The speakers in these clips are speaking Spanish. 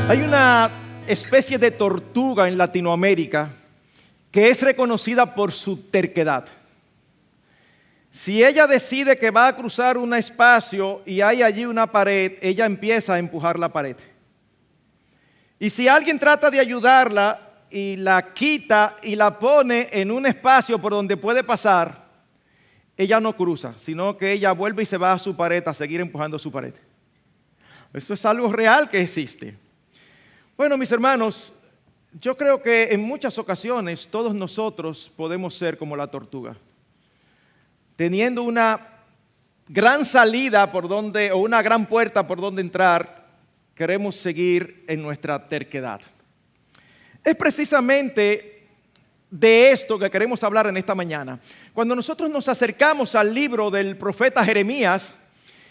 Hay una especie de tortuga en Latinoamérica que es reconocida por su terquedad. Si ella decide que va a cruzar un espacio y hay allí una pared, ella empieza a empujar la pared. Y si alguien trata de ayudarla y la quita y la pone en un espacio por donde puede pasar, ella no cruza, sino que ella vuelve y se va a su pared a seguir empujando su pared. Esto es algo real que existe. Bueno, mis hermanos, yo creo que en muchas ocasiones todos nosotros podemos ser como la tortuga, teniendo una gran salida por donde, o una gran puerta por donde entrar, queremos seguir en nuestra terquedad. Es precisamente de esto que queremos hablar en esta mañana. Cuando nosotros nos acercamos al libro del profeta Jeremías,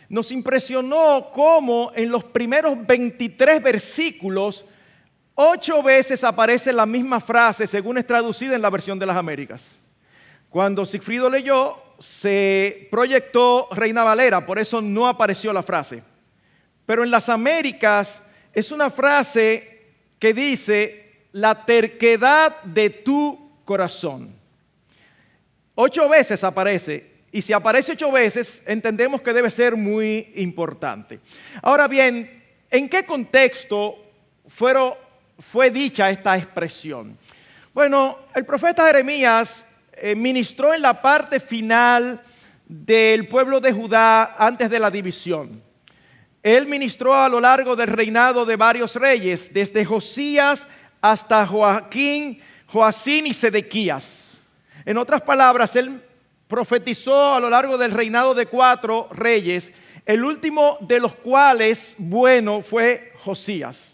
nos impresionó cómo en los primeros 23 versículos 8 veces aparece la misma frase, según es traducida en la versión de las Américas. Cuando Sigfrido leyó, se proyectó Reina Valera, por eso no apareció la frase. Pero en las Américas es una frase que dice, la terquedad de tu corazón. 8 veces aparece, y si aparece 8 veces, entendemos que debe ser muy importante. Ahora bien, ¿en qué contexto fue dicha esta expresión? Bueno, el profeta Jeremías ministró en la parte final del pueblo de Judá antes de la división. Él ministró a lo largo del reinado de varios reyes, desde Josías hasta Joacín y Sedequías. En otras palabras, él profetizó a lo largo del reinado de 4 reyes, el último de los cuales, fue Josías.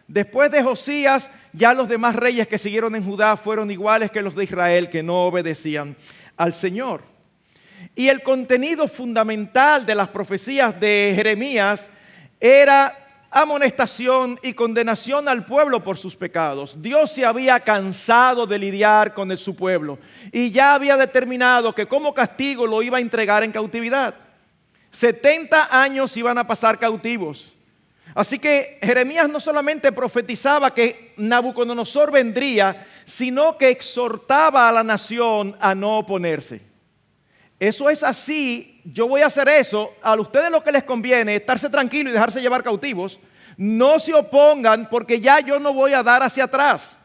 Después de Josías, ya los demás reyes que siguieron en Judá fueron iguales que los de Israel, que no obedecían al Señor. Y el contenido fundamental de las profecías de Jeremías era amonestación y condenación al pueblo por sus pecados. Dios se había cansado de lidiar con su pueblo y ya había determinado que como castigo lo iba a entregar en cautividad. 70 años iban a pasar cautivos. Así que Jeremías no solamente profetizaba que Nabucodonosor vendría, sino que exhortaba a la nación a no oponerse. Eso es así, yo voy a hacer eso, a ustedes lo que les conviene es estarse tranquilos y dejarse llevar cautivos. No se opongan porque ya yo no voy a dar hacia atrás.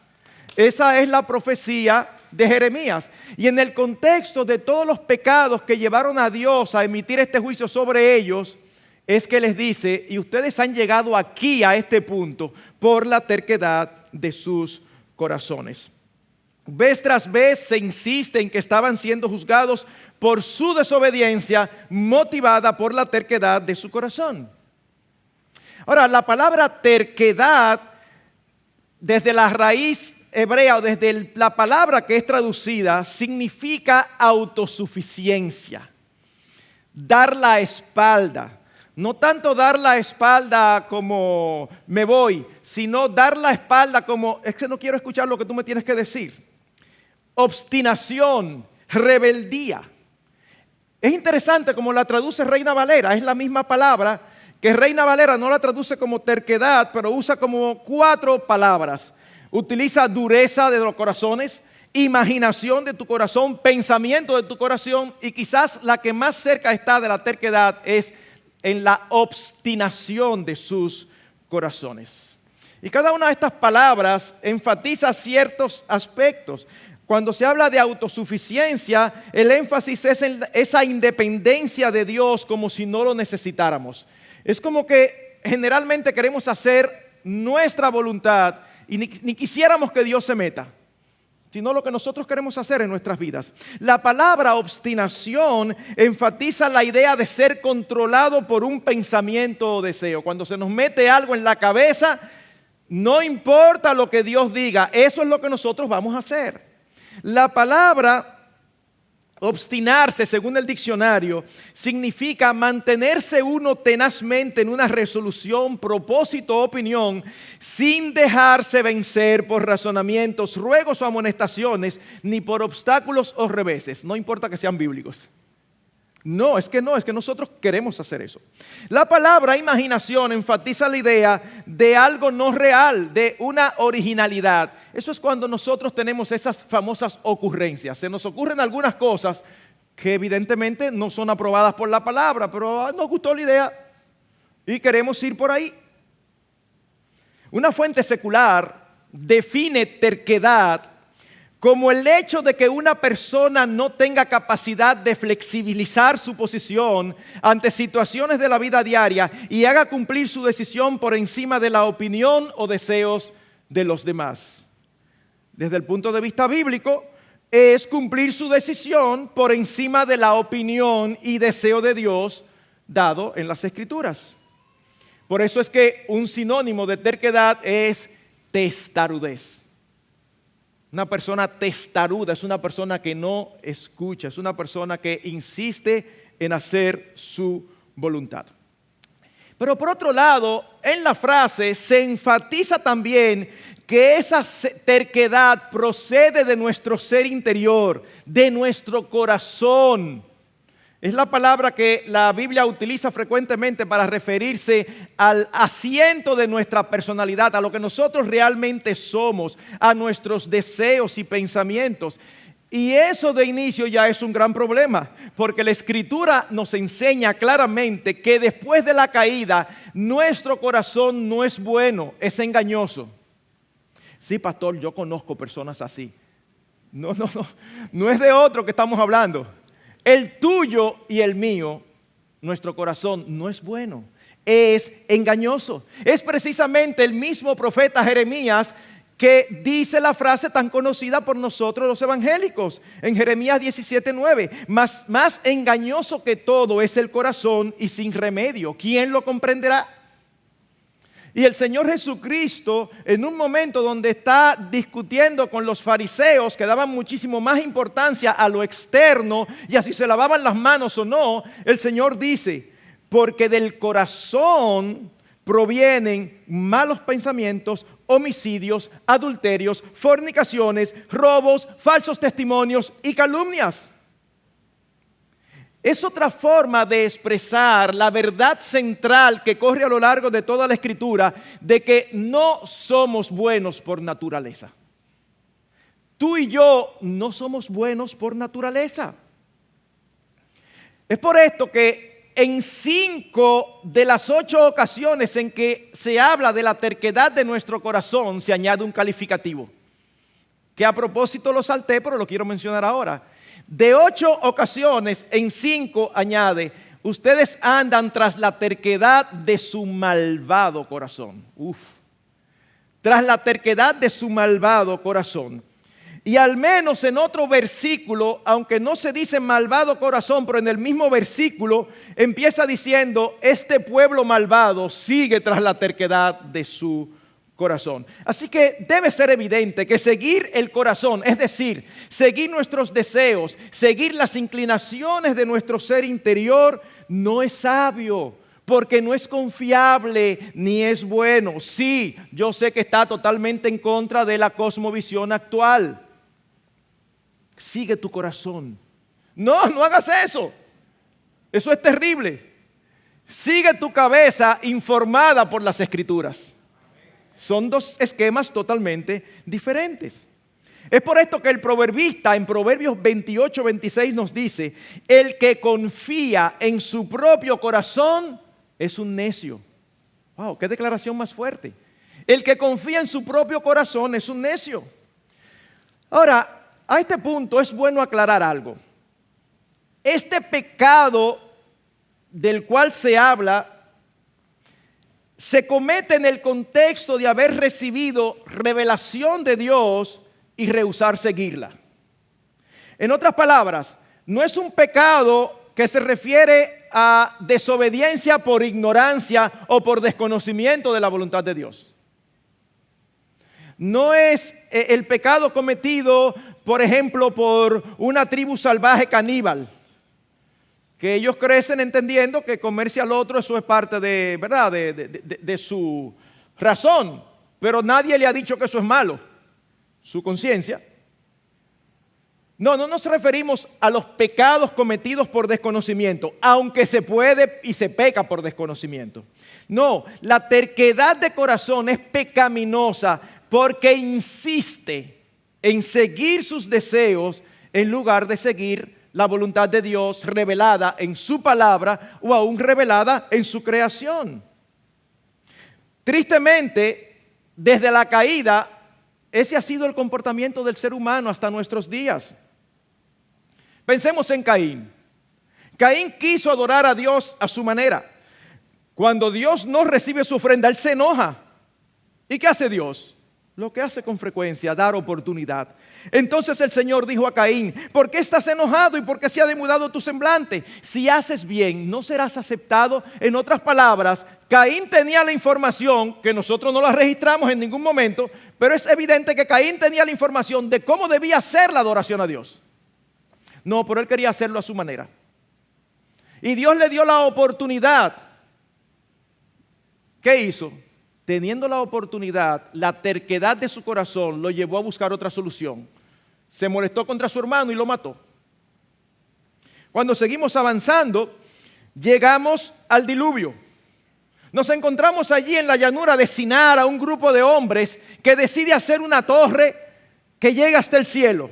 Esa es la profecía de Jeremías. Y en el contexto de todos los pecados que llevaron a Dios a emitir este juicio sobre ellos, es que les dice, y ustedes han llegado aquí a este punto por la terquedad de sus corazones. Vez tras vez se insiste en que estaban siendo juzgados por su desobediencia motivada por la terquedad de su corazón. Ahora, la palabra terquedad, desde la raíz hebrea o desde la palabra que es traducida, significa autosuficiencia, dar la espalda. No tanto dar la espalda como me voy, sino dar la espalda como, es que no quiero escuchar lo que tú me tienes que decir. Obstinación, rebeldía. Es interesante como la traduce Reina Valera, es la misma palabra que Reina Valera no la traduce como terquedad, pero usa como 4 palabras. Utiliza dureza de los corazones, imaginación de tu corazón, pensamiento de tu corazón, y quizás la que más cerca está de la terquedad es en la obstinación de sus corazones. Y cada una de estas palabras enfatiza ciertos aspectos. Cuando se habla de autosuficiencia, el énfasis es en esa independencia de Dios como si no lo necesitáramos. Es como que generalmente queremos hacer nuestra voluntad y ni quisiéramos que Dios se meta, sino lo que nosotros queremos hacer en nuestras vidas. La palabra obstinación enfatiza la idea de ser controlado por un pensamiento o deseo. Cuando se nos mete algo en la cabeza, no importa lo que Dios diga, eso es lo que nosotros vamos a hacer. La palabra obstinarse, según el diccionario, significa mantenerse uno tenazmente en una resolución, propósito o opinión sin dejarse vencer por razonamientos, ruegos o amonestaciones, ni por obstáculos o reveses. No importa que sean bíblicos. No, es que nosotros queremos hacer eso. La palabra imaginación enfatiza la idea de algo no real, de una originalidad. Eso es cuando nosotros tenemos esas famosas ocurrencias. Se nos ocurren algunas cosas que evidentemente no son aprobadas por la palabra, pero nos gustó la idea y queremos ir por ahí. Una fuente secular define terquedad como el hecho de que una persona no tenga capacidad de flexibilizar su posición ante situaciones de la vida diaria y haga cumplir su decisión por encima de la opinión o deseos de los demás. Desde el punto de vista bíblico, es cumplir su decisión por encima de la opinión y deseo de Dios dado en las Escrituras. Por eso es que un sinónimo de terquedad es testarudez. Una persona testaruda es una persona que no escucha, es una persona que insiste en hacer su voluntad. Pero por otro lado, en la frase se enfatiza también que esa terquedad procede de nuestro ser interior, de nuestro corazón. Es la palabra que la Biblia utiliza frecuentemente para referirse al asiento de nuestra personalidad, a lo que nosotros realmente somos, a nuestros deseos y pensamientos. Y eso de inicio ya es un gran problema, porque la Escritura nos enseña claramente que después de la caída, nuestro corazón no es bueno, es engañoso. Sí, pastor, yo conozco personas así. No es de otro que estamos hablando. El tuyo y el mío, nuestro corazón no es bueno, es engañoso. Es precisamente el mismo profeta Jeremías que dice la frase tan conocida por nosotros los evangélicos en Jeremías 17:9. Más engañoso que todo es el corazón y sin remedio. ¿Quién lo comprenderá? Y el Señor Jesucristo, en un momento donde está discutiendo con los fariseos que daban muchísimo más importancia a lo externo y a si se lavaban las manos o no, el Señor dice, porque del corazón provienen malos pensamientos, homicidios, adulterios, fornicaciones, robos, falsos testimonios y calumnias. Es otra forma de expresar la verdad central que corre a lo largo de toda la Escritura de que no somos buenos por naturaleza. Tú y yo no somos buenos por naturaleza. Es por esto que en 5 de las 8 ocasiones en que se habla de la terquedad de nuestro corazón se añade un calificativo, que a propósito lo salté, pero lo quiero mencionar ahora. De 8 ocasiones, en 5 añade, ustedes andan tras la terquedad de su malvado corazón. Tras la terquedad de su malvado corazón. Y al menos en otro versículo, aunque no se dice malvado corazón, pero en el mismo versículo empieza diciendo, este pueblo malvado sigue tras la terquedad de su corazón. Así que debe ser evidente que seguir el corazón, es decir, seguir nuestros deseos, seguir las inclinaciones de nuestro ser interior, no es sabio, porque no es confiable ni es bueno. Sí, yo sé que está totalmente en contra de la cosmovisión actual. Sigue tu corazón. No hagas eso. Eso es terrible. Sigue tu cabeza informada por las Escrituras. Son 2 esquemas totalmente diferentes. Es por esto que el proverbista en Proverbios 28:26 nos dice, el que confía en su propio corazón es un necio. ¡Wow! ¡Qué declaración más fuerte! El que confía en su propio corazón es un necio. Ahora, a este punto es bueno aclarar algo. Este pecado del cual se habla se comete en el contexto de haber recibido revelación de Dios y rehusar seguirla. En otras palabras, no es un pecado que se refiere a desobediencia por ignorancia o por desconocimiento de la voluntad de Dios. No es el pecado cometido, por ejemplo, por una tribu salvaje caníbal, que ellos crecen entendiendo que comerse al otro, eso es parte de, ¿verdad?, de su razón. Pero nadie le ha dicho que eso es malo. Su conciencia. No, no nos referimos a los pecados cometidos por desconocimiento, aunque se puede y se peca por desconocimiento. No, la terquedad de corazón es pecaminosa porque insiste en seguir sus deseos en lugar de seguir la voluntad de Dios revelada en su palabra o aún revelada en su creación. Tristemente, desde la caída, ese ha sido el comportamiento del ser humano hasta nuestros días. Pensemos en Caín. Caín quiso adorar a Dios a su manera. Cuando Dios no recibe su ofrenda, él se enoja. ¿Y qué hace Dios? Lo que hace con frecuencia, dar oportunidad. Entonces el Señor dijo a Caín: ¿por qué estás enojado y por qué se ha demudado tu semblante? Si haces bien, no serás aceptado. En otras palabras, Caín tenía la información, que nosotros no la registramos en ningún momento, pero es evidente que Caín tenía la información de cómo debía ser la adoración a Dios. No, pero él quería hacerlo a su manera. Y Dios le dio la oportunidad. ¿Qué hizo? Teniendo la oportunidad, la terquedad de su corazón lo llevó a buscar otra solución. Se molestó contra su hermano y lo mató. Cuando seguimos avanzando, llegamos al diluvio. Nos encontramos allí en la llanura de Sinar a un grupo de hombres que decide hacer una torre que llega hasta el cielo.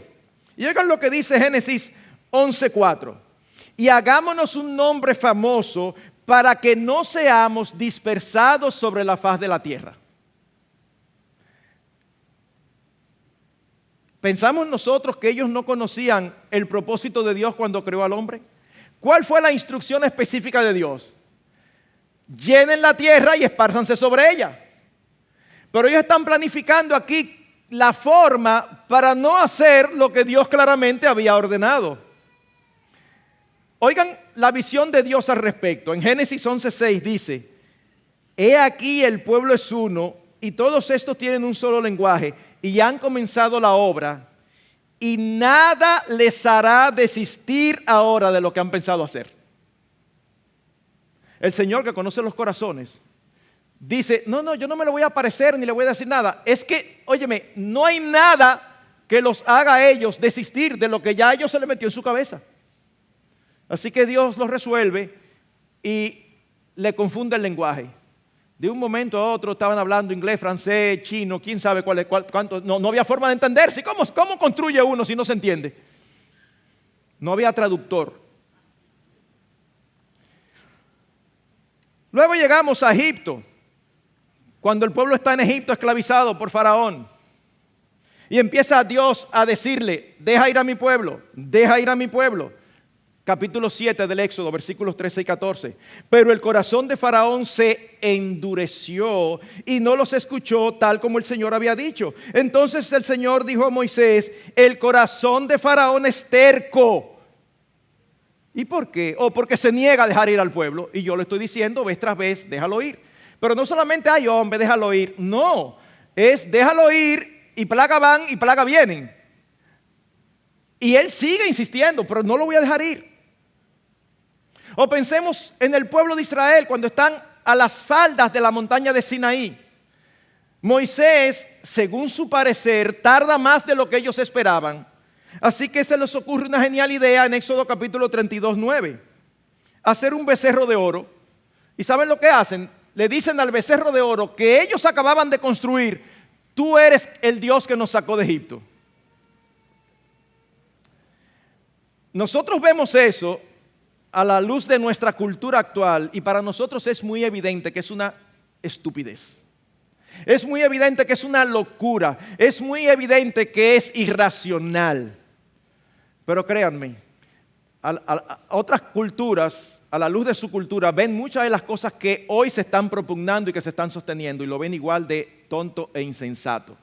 Y oigan lo que dice Génesis 11:4. Y hagámonos un nombre famoso para que no seamos dispersados sobre la faz de la tierra. ¿Pensamos nosotros que ellos no conocían el propósito de Dios cuando creó al hombre? ¿Cuál fue la instrucción específica de Dios? Llenen la tierra y espárzanse sobre ella. Pero ellos están planificando aquí la forma para no hacer lo que Dios claramente había ordenado. Oigan la visión de Dios al respecto. En Génesis 11:6 dice: he aquí el pueblo es uno y todos estos tienen un solo lenguaje y han comenzado la obra y nada les hará desistir ahora de lo que han pensado hacer. El Señor, que conoce los corazones, dice: no, yo no me lo voy a aparecer ni le voy a decir nada. Es que, óyeme, no hay nada que los haga a ellos desistir de lo que ya a ellos se les metió en su cabeza. Así que Dios los resuelve y le confunde el lenguaje. De un momento a otro estaban hablando inglés, francés, chino, quién sabe cuánto. No había forma de entenderse. ¿Cómo construye uno si no se entiende? No había traductor. Luego llegamos a Egipto, cuando el pueblo está en Egipto esclavizado por Faraón. Y empieza Dios a decirle: deja ir a mi pueblo, deja ir a mi pueblo. Capítulo 7 del Éxodo, versículos 13 y 14. Pero el corazón de Faraón se endureció y no los escuchó tal como el Señor había dicho. Entonces el Señor dijo a Moisés: el corazón de Faraón es terco. ¿Y por qué? Porque se niega a dejar ir al pueblo. Y yo le estoy diciendo vez tras vez: déjalo ir. Pero no solamente: ay, hombre, déjalo ir. No, es déjalo ir y plaga van y plaga vienen. Y él sigue insistiendo: pero no lo voy a dejar ir. O pensemos en el pueblo de Israel cuando están a las faldas de la montaña de Sinaí. Moisés, según su parecer, tarda más de lo que ellos esperaban. Así que se les ocurre una genial idea en Éxodo capítulo 32:9. Hacer un becerro de oro. ¿Y saben lo que hacen? Le dicen al becerro de oro que ellos acababan de construir: tú eres el Dios que nos sacó de Egipto. Nosotros vemos eso a la luz de nuestra cultura actual y para nosotros es muy evidente que es una estupidez. Es muy evidente que es una locura. Es muy evidente que es irracional. Pero créanme, a otras culturas, a la luz de su cultura, ven muchas de las cosas que hoy se están propugnando y que se están sosteniendo y lo ven igual de tonto e insensato.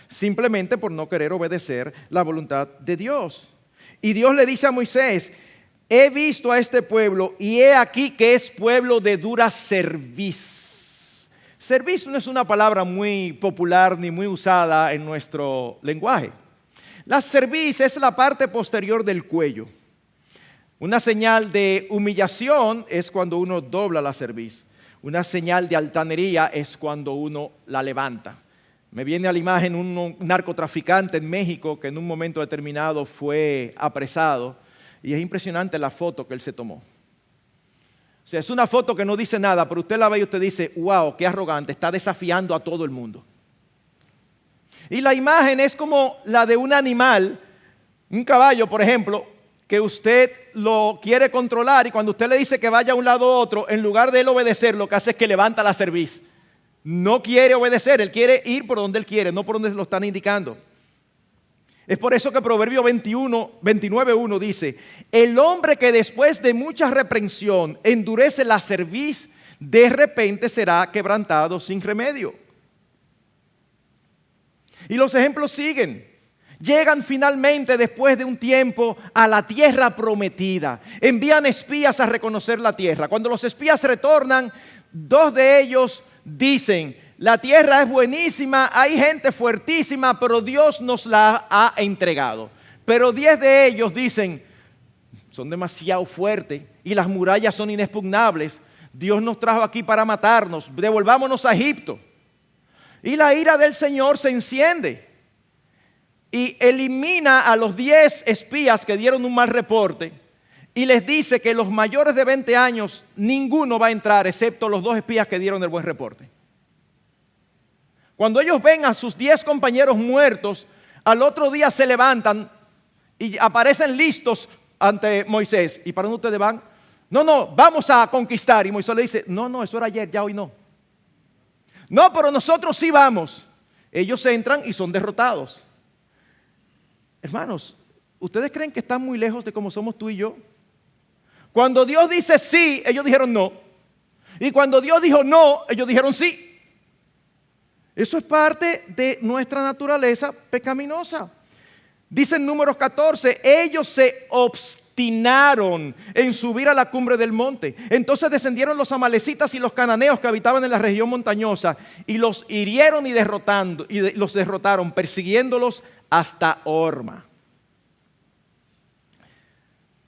Simplemente por no querer obedecer la voluntad de Dios. Y Dios le dice a Moisés: he visto a este pueblo y he aquí que es pueblo de dura cerviz. Cerviz no es una palabra muy popular ni muy usada en nuestro lenguaje. La cerviz es la parte posterior del cuello. Una señal de humillación es cuando uno dobla la cerviz. Una señal de altanería es cuando uno la levanta. Me viene a la imagen un narcotraficante en México que en un momento determinado fue apresado y es impresionante la foto que él se tomó. O sea, es una foto que no dice nada, pero usted la ve y usted dice, wow, qué arrogante, está desafiando a todo el mundo. Y la imagen es como la de un animal, un caballo, por ejemplo, que usted lo quiere controlar y cuando usted le dice que vaya a un lado u otro, en lugar de él obedecer, lo que hace es que levanta la cerviz. No quiere obedecer, él quiere ir por donde él quiere, no por donde lo están indicando. Es por eso que Proverbio 29:1 dice, el hombre que después de mucha reprensión endurece la cerviz, de repente será quebrantado sin remedio. Y los ejemplos siguen. Llegan finalmente después de un tiempo a la tierra prometida. Envían espías a reconocer la tierra. Cuando los espías retornan, 2 de ellos dicen, la tierra es buenísima, hay gente fuertísima, pero Dios nos la ha entregado. Pero 10 de ellos dicen, son demasiado fuertes y las murallas son inexpugnables. Dios nos trajo aquí para matarnos, devolvámonos a Egipto. Y la ira del Señor se enciende y elimina a los 10 espías que dieron un mal reporte y les dice que los mayores de 20 años ninguno va a entrar excepto los 2 espías que dieron el buen reporte. Cuando ellos ven a sus 10 compañeros muertos, al otro día se levantan y aparecen listos ante Moisés. ¿Y para dónde ustedes van? No, vamos a conquistar. Y Moisés le dice, no, eso era ayer, ya hoy no. No, pero nosotros sí vamos. Ellos entran y son derrotados. Hermanos, ¿ustedes creen que están muy lejos de cómo somos tú y yo? Cuando Dios dice sí, ellos dijeron no. Y cuando Dios dijo no, ellos dijeron sí. Eso es parte de nuestra naturaleza pecaminosa. Dice en Números 14, ellos se obstinaron en subir a la cumbre del monte. Entonces descendieron los amalecitas y los cananeos que habitaban en la región montañosa y los hirieron y los derrotaron, persiguiéndolos hasta Horma.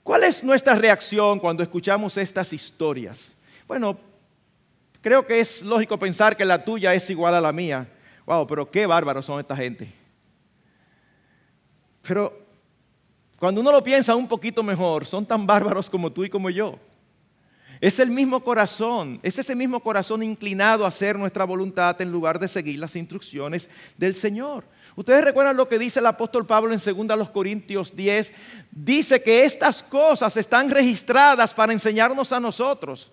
¿Cuál es nuestra reacción cuando escuchamos estas historias? Bueno, creo que es lógico pensar que la tuya es igual a la mía. Wow, pero qué bárbaros son esta gente. Pero cuando uno lo piensa un poquito mejor, son tan bárbaros como tú y como yo. Es el mismo corazón, es ese mismo corazón inclinado a hacer nuestra voluntad en lugar de seguir las instrucciones del Señor. Ustedes recuerdan lo que dice el apóstol Pablo en 2 Corintios 10. Dice que estas cosas están registradas para enseñarnos a nosotros.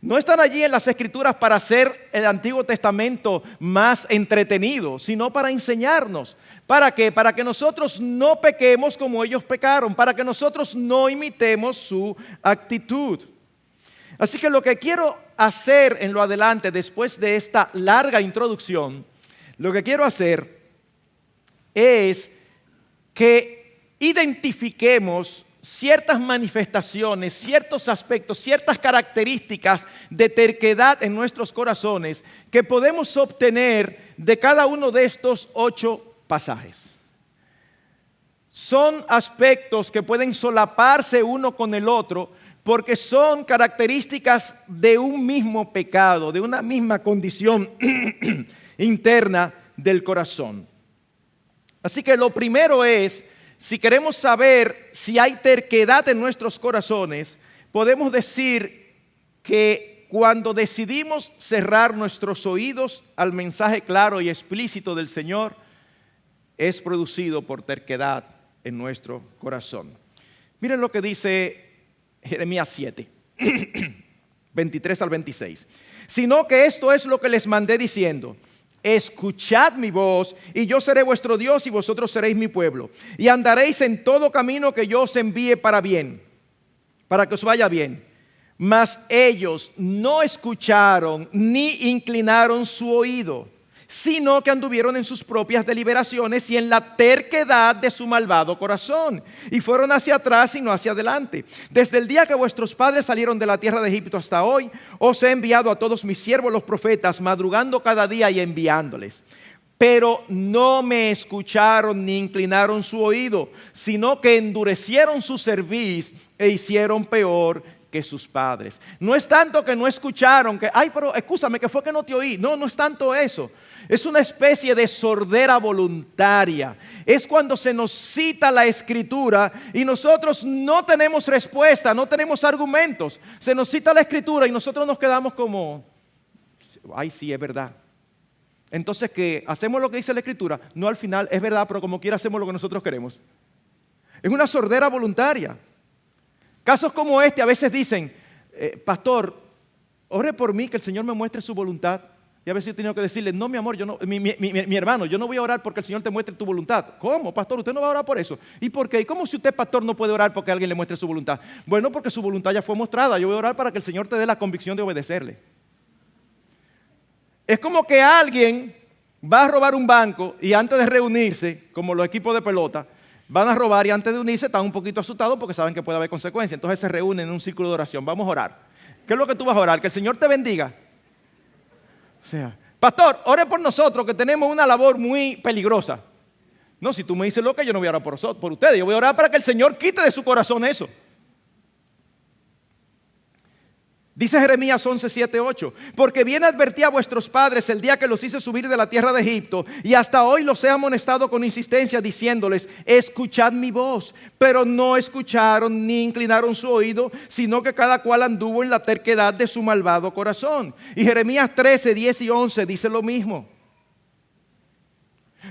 No están allí en las Escrituras para hacer el Antiguo Testamento más entretenido, sino para enseñarnos. ¿Para qué? Para que nosotros no pequemos como ellos pecaron, para que nosotros no imitemos su actitud. Así que lo que quiero hacer en lo adelante, después de esta larga introducción, lo que quiero hacer es que identifiquemos ciertas manifestaciones, ciertos aspectos, ciertas características de terquedad en nuestros corazones que podemos obtener de cada uno de estos 8 pasajes. Son aspectos que pueden solaparse uno con el otro porque son características de un mismo pecado, de una misma condición interna del corazón. Así que lo primero es, si queremos saber si hay terquedad en nuestros corazones, podemos decir que cuando decidimos cerrar nuestros oídos al mensaje claro y explícito del Señor, es producido por terquedad en nuestro corazón. Miren lo que dice Jeremías 7, 23 al 26. Sino que esto es lo que les mandé diciendo: escuchad mi voz, y yo seré vuestro Dios, y vosotros seréis mi pueblo. Y andaréis en todo camino que yo os envíe para bien, para que os vaya bien. Mas ellos no escucharon ni inclinaron su oído, sino que anduvieron en sus propias deliberaciones y en la terquedad de su malvado corazón, y fueron hacia atrás y no hacia adelante. Desde el día que vuestros padres salieron de la tierra de Egipto hasta hoy, os he enviado a todos mis siervos los profetas, madrugando cada día y enviándoles. Pero no me escucharon ni inclinaron su oído, sino que endurecieron su cerviz e hicieron peor que sus padres. No es tanto que no escucharon, que, ay, pero escúchame, que fue que no te oí. No, no es tanto eso. Es una especie de sordera voluntaria. Es cuando se nos cita la Escritura y nosotros no tenemos respuesta, no tenemos argumentos. Se nos cita la Escritura y nosotros nos quedamos como, ay, sí, es verdad. Entonces, ¿qué? ¿Hacemos lo que dice la Escritura? No, al final es verdad, pero como quiera hacemos lo que nosotros queremos. Es una sordera voluntaria. Casos como este a veces dicen, pastor, ore por mí que el Señor me muestre su voluntad. Y a veces yo he tenido que decirle, no, mi amor, yo no, mi hermano, yo no voy a orar porque el Señor te muestre tu voluntad. ¿Cómo, pastor? ¿Usted no va a orar por eso? ¿Y por qué? ¿Y cómo si usted, pastor, no puede orar porque alguien le muestre su voluntad? Bueno, porque su voluntad ya fue mostrada. Yo voy a orar para que el Señor te dé la convicción de obedecerle. Es como que alguien va a robar un banco y antes de reunirse, como los equipos de pelota, van a robar y antes de unirse están un poquito asustados porque saben que puede haber consecuencias. Entonces se reúnen en un círculo de oración. Vamos a orar. ¿Qué es lo que tú vas a orar? Que el Señor te bendiga. O sea, pastor, ore por nosotros que tenemos una labor muy peligrosa. No, si tú me dices lo que yo no voy a orar por ustedes. Yo voy a orar para que el Señor quite de su corazón eso. Dice Jeremías 11, 7, 8, porque bien advertí a vuestros padres el día que los hice subir de la tierra de Egipto, y hasta hoy los he amonestado con insistencia, diciéndoles, escuchad mi voz, pero no escucharon ni inclinaron su oído, sino que cada cual anduvo en la terquedad de su malvado corazón. Y Jeremías 13, 10 y 11 dice lo mismo.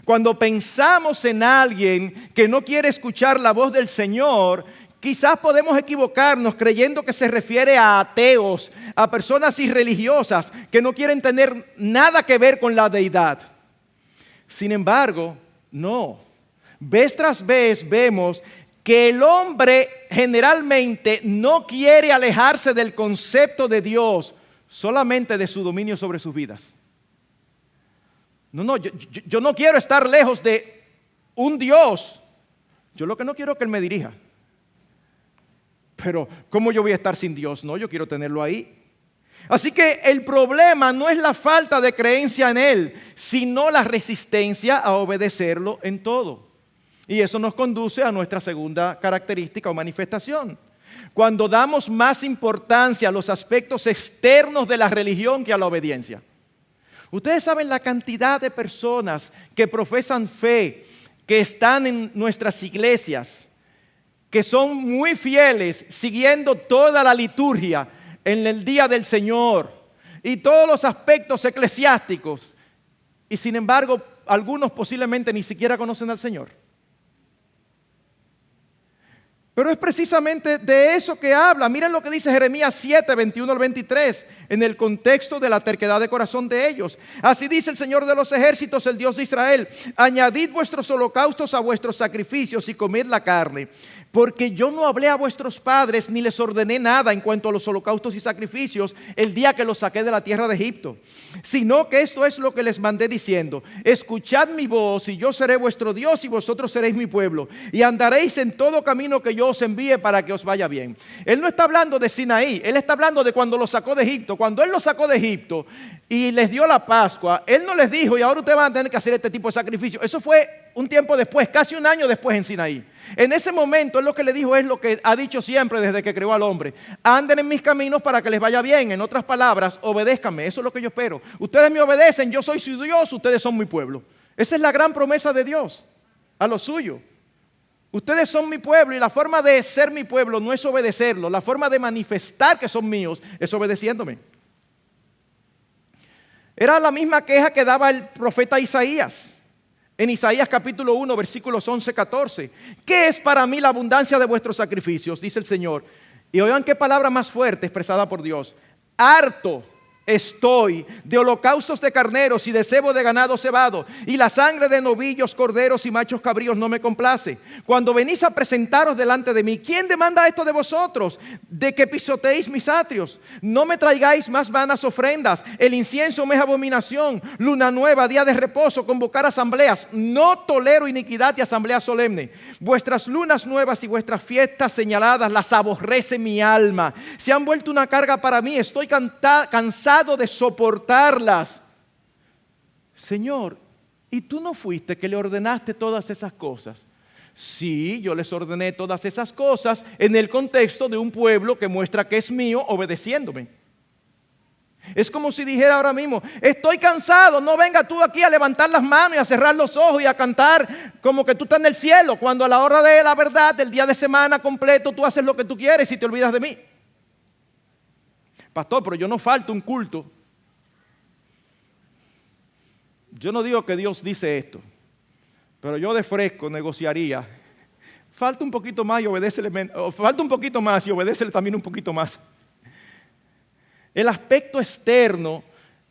Cuando pensamos en alguien que no quiere escuchar la voz del Señor, quizás podemos equivocarnos creyendo que se refiere a ateos, a personas irreligiosas que no quieren tener nada que ver con la deidad. Sin embargo, no. Vez tras vez vemos que el hombre generalmente no quiere alejarse del concepto de Dios, solamente de su dominio sobre sus vidas. No, yo no quiero estar lejos de un Dios. Yo lo que no quiero es que Él me dirija. Pero, ¿cómo yo voy a estar sin Dios? No, yo quiero tenerlo ahí. Así que el problema no es la falta de creencia en Él, sino la resistencia a obedecerlo en todo. Y eso nos conduce a nuestra segunda característica o manifestación. Cuando damos más importancia a los aspectos externos de la religión que a la obediencia. Ustedes saben la cantidad de personas que profesan fe, que están en nuestras iglesias, que son muy fieles siguiendo toda la liturgia en el día del Señor y todos los aspectos eclesiásticos, y sin embargo algunos posiblemente ni siquiera conocen al Señor. Pero es precisamente de eso que habla. Miren lo que dice Jeremías 7, 21 al 23, en el contexto de la terquedad de corazón de ellos. Así dice el Señor de los ejércitos, el Dios de Israel: añadid vuestros holocaustos a vuestros sacrificios y comed la carne. Porque yo no hablé a vuestros padres ni les ordené nada en cuanto a los holocaustos y sacrificios el día que los saqué de la tierra de Egipto, sino que esto es lo que les mandé diciendo: escuchad mi voz y yo seré vuestro Dios y vosotros seréis mi pueblo, y andaréis en todo camino que yo os envíe para que os vaya bien. Él no está hablando de Sinaí, Él está hablando de cuando los sacó de Egipto. Cuando Él los sacó de Egipto y les dio la Pascua, Él no les dijo, y ahora ustedes van a tener que hacer este tipo de sacrificio. Eso fue un tiempo después, casi un año después en Sinaí. En ese momento Él lo que le dijo es lo que ha dicho siempre desde que creó al hombre: anden en mis caminos para que les vaya bien. En otras palabras, obedézcanme. Eso es lo que yo espero. Ustedes me obedecen, yo soy su Dios, ustedes son mi pueblo. Esa es la gran promesa de Dios a los suyos. Ustedes son mi pueblo, y la forma de ser mi pueblo no es obedecerlo. La forma de manifestar que son míos es obedeciéndome. Era la misma queja que daba el profeta Isaías. En Isaías capítulo 1, versículos 11, 14. ¿Qué es para mí la abundancia de vuestros sacrificios?, dice el Señor. Y oigan qué palabra más fuerte expresada por Dios. Harto estoy de holocaustos de carneros y de cebo de ganado cebado, y la sangre de novillos, corderos y machos cabríos no me complace. Cuando venís a presentaros delante de mí, ¿quién demanda esto de vosotros? De que pisoteéis mis atrios. No me traigáis más vanas ofrendas. El incienso me es abominación. Luna nueva, día de reposo, convocar asambleas. No tolero iniquidad y asamblea solemne. Vuestras lunas nuevas y vuestras fiestas señaladas las aborrece mi alma. Se han vuelto una carga para mí. Estoy cansado de soportarlas. Señor, ¿y tú no fuiste que le ordenaste todas esas cosas? Sí, yo les ordené todas esas cosas en el contexto de un pueblo que muestra que es mío obedeciéndome. Es como si dijera ahora mismo, estoy cansado, no venga tú aquí a levantar las manos y a cerrar los ojos y a cantar como que tú estás en el cielo, cuando a la hora de la verdad, del día de semana completo, tú haces lo que tú quieres y te olvidas de mí. Pastor, pero yo no falto un culto. Yo no digo que Dios dice esto, pero yo de fresco negociaría. Falta un poquito más y obedécele menos. Falta un poquito más y obedécele también un poquito más. El aspecto externo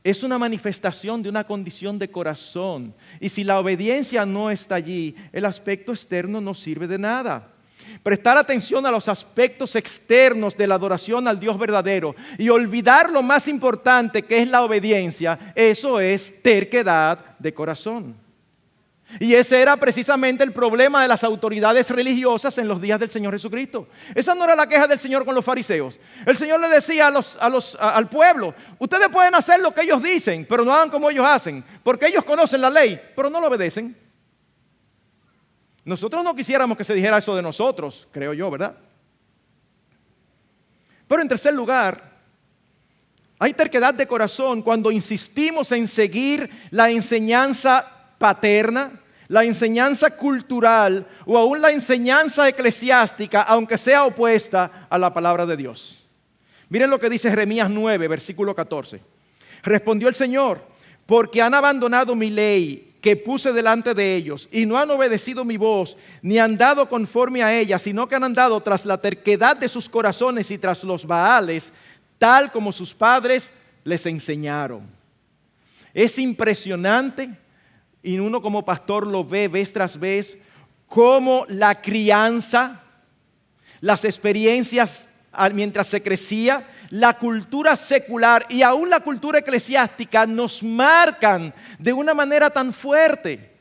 es una manifestación de una condición de corazón. Y si la obediencia no está allí, el aspecto externo no sirve de nada. Prestar atención a los aspectos externos de la adoración al Dios verdadero y olvidar lo más importante que es la obediencia, eso es terquedad de corazón. Y ese era precisamente el problema de las autoridades religiosas en los días del Señor Jesucristo. Esa no era la queja del Señor con los fariseos. El Señor le decía al pueblo, ustedes pueden hacer lo que ellos dicen, pero no hagan como ellos hacen, porque ellos conocen la ley, pero no la obedecen. Nosotros no quisiéramos que se dijera eso de nosotros, creo yo, ¿verdad? Pero en tercer lugar, hay terquedad de corazón cuando insistimos en seguir la enseñanza paterna, la enseñanza cultural o aún la enseñanza eclesiástica, aunque sea opuesta a la palabra de Dios. Miren lo que dice Jeremías 9, versículo 14. Respondió el Señor, porque han abandonado mi ley que puse delante de ellos, y no han obedecido mi voz, ni han andado conforme a ella, sino que han andado tras la terquedad de sus corazones y tras los Baales, tal como sus padres les enseñaron. Es impresionante, y uno como pastor lo ve vez tras vez, cómo la crianza, las experiencias mientras se crecía, la cultura secular y aún la cultura eclesiástica nos marcan de una manera tan fuerte.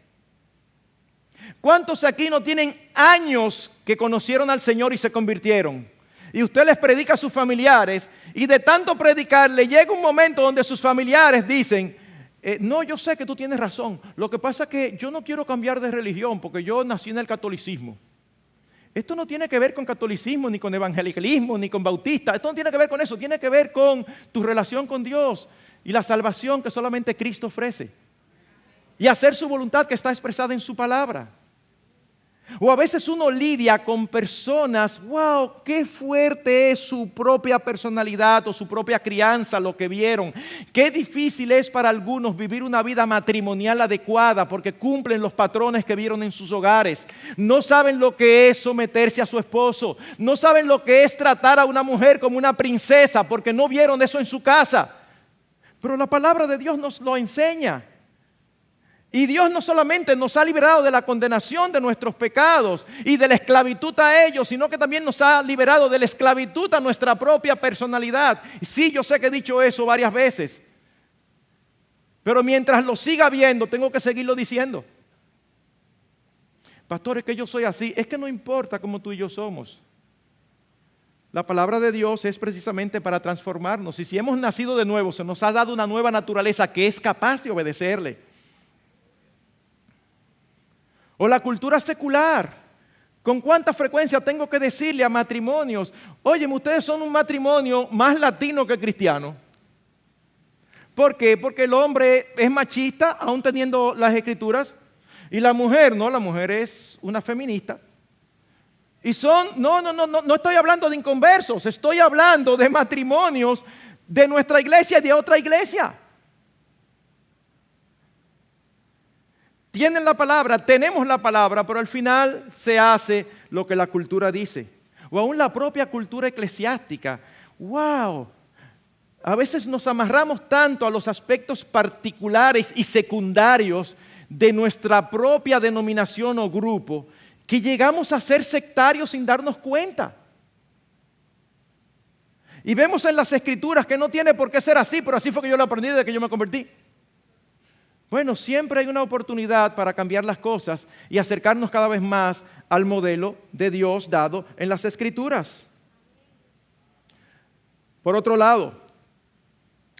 ¿Cuántos aquí no tienen años que conocieron al Señor y se convirtieron? Y usted les predica a sus familiares y de tanto predicar le llega un momento donde sus familiares dicen, no, yo sé que tú tienes razón, lo que pasa es que yo no quiero cambiar de religión porque yo nací en el catolicismo. Esto no tiene que ver con catolicismo, ni con evangelicalismo, ni con bautista. Esto no tiene que ver con eso. Tiene que ver con tu relación con Dios y la salvación que solamente Cristo ofrece. Y hacer su voluntad que está expresada en su palabra. O a veces uno lidia con personas, wow, qué fuerte es su propia personalidad o su propia crianza, lo que vieron. Qué difícil es para algunos vivir una vida matrimonial adecuada porque cumplen los patrones que vieron en sus hogares. No saben lo que es someterse a su esposo. No saben lo que es tratar a una mujer como una princesa porque no vieron eso en su casa. Pero la palabra de Dios nos lo enseña. Y Dios no solamente nos ha liberado de la condenación de nuestros pecados y de la esclavitud a ellos, sino que también nos ha liberado de la esclavitud a nuestra propia personalidad. Y sí, yo sé que he dicho eso varias veces, pero mientras lo siga viendo, tengo que seguirlo diciendo. Pastor, es que yo soy así. Es que no importa cómo tú y yo somos. La palabra de Dios es precisamente para transformarnos. Y si hemos nacido de nuevo, se nos ha dado una nueva naturaleza que es capaz de obedecerle. O la cultura secular. ¿Con cuánta frecuencia tengo que decirle a matrimonios, óyeme, ustedes son un matrimonio más latino que cristiano? ¿Por qué? Porque el hombre es machista, aún teniendo las escrituras, y la mujer, no, la mujer es una feminista. Y no estoy hablando de inconversos, estoy hablando de matrimonios de nuestra iglesia y de otra iglesia. Tienen la palabra, tenemos la palabra, pero al final se hace lo que la cultura dice. O aún la propia cultura eclesiástica. ¡Wow! A veces nos amarramos tanto a los aspectos particulares y secundarios de nuestra propia denominación o grupo que llegamos a ser sectarios sin darnos cuenta. Y vemos en las Escrituras que no tiene por qué ser así, pero así fue que yo lo aprendí desde que yo me convertí. Bueno, siempre hay una oportunidad para cambiar las cosas y acercarnos cada vez más al modelo de Dios dado en las Escrituras. Por otro lado,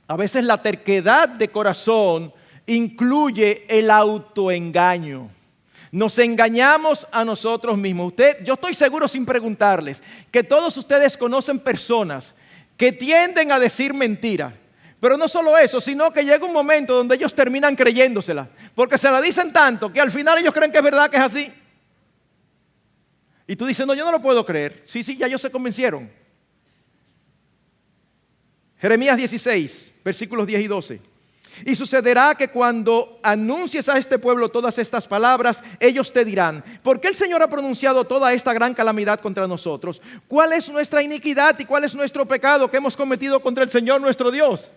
a veces la terquedad de corazón incluye el autoengaño. Nos engañamos a nosotros mismos. Yo estoy seguro, sin preguntarles, que todos ustedes conocen personas que tienden a decir mentira. Pero no solo eso, sino que llega un momento donde ellos terminan creyéndosela, porque se la dicen tanto que al final ellos creen que es verdad, que es así. Y tú dices, no, yo no lo puedo creer. Sí, ya ellos se convencieron. Jeremías 16, versículos 10 y 12. Y sucederá que cuando anuncies a este pueblo todas estas palabras, ellos te dirán, ¿por qué el Señor ha pronunciado toda esta gran calamidad contra nosotros? ¿Cuál es nuestra iniquidad y cuál es nuestro pecado que hemos cometido contra el Señor nuestro Dios?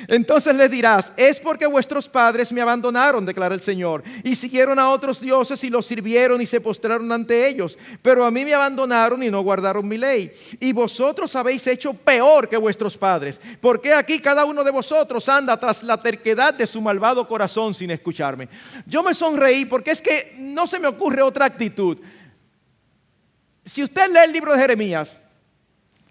Entonces les dirás, es porque vuestros padres me abandonaron, declara el Señor, y siguieron a otros dioses y los sirvieron y se postraron ante ellos, pero a mí me abandonaron y no guardaron mi ley. Y vosotros habéis hecho peor que vuestros padres, porque aquí cada uno de vosotros anda tras la terquedad de su malvado corazón sin escucharme. Yo me sonreí porque es que no se me ocurre otra actitud. Si usted lee el libro de Jeremías,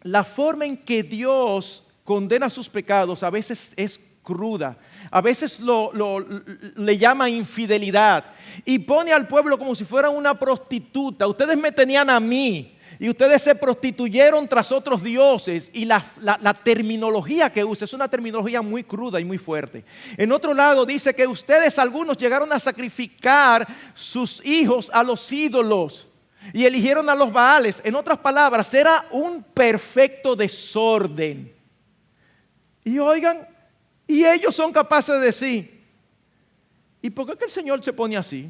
la forma en que Dios condena sus pecados a veces es cruda, a veces le llama infidelidad y pone al pueblo como si fuera una prostituta. Ustedes me tenían a mí y ustedes se prostituyeron tras otros dioses, y la terminología que usa es una terminología muy cruda y muy fuerte. En otro lado dice que ustedes, algunos, llegaron a sacrificar sus hijos a los ídolos y eligieron a los Baales. En otras palabras, era un perfecto desorden. Y oigan, y ellos son capaces de decir, ¿y por qué es que el Señor se pone así?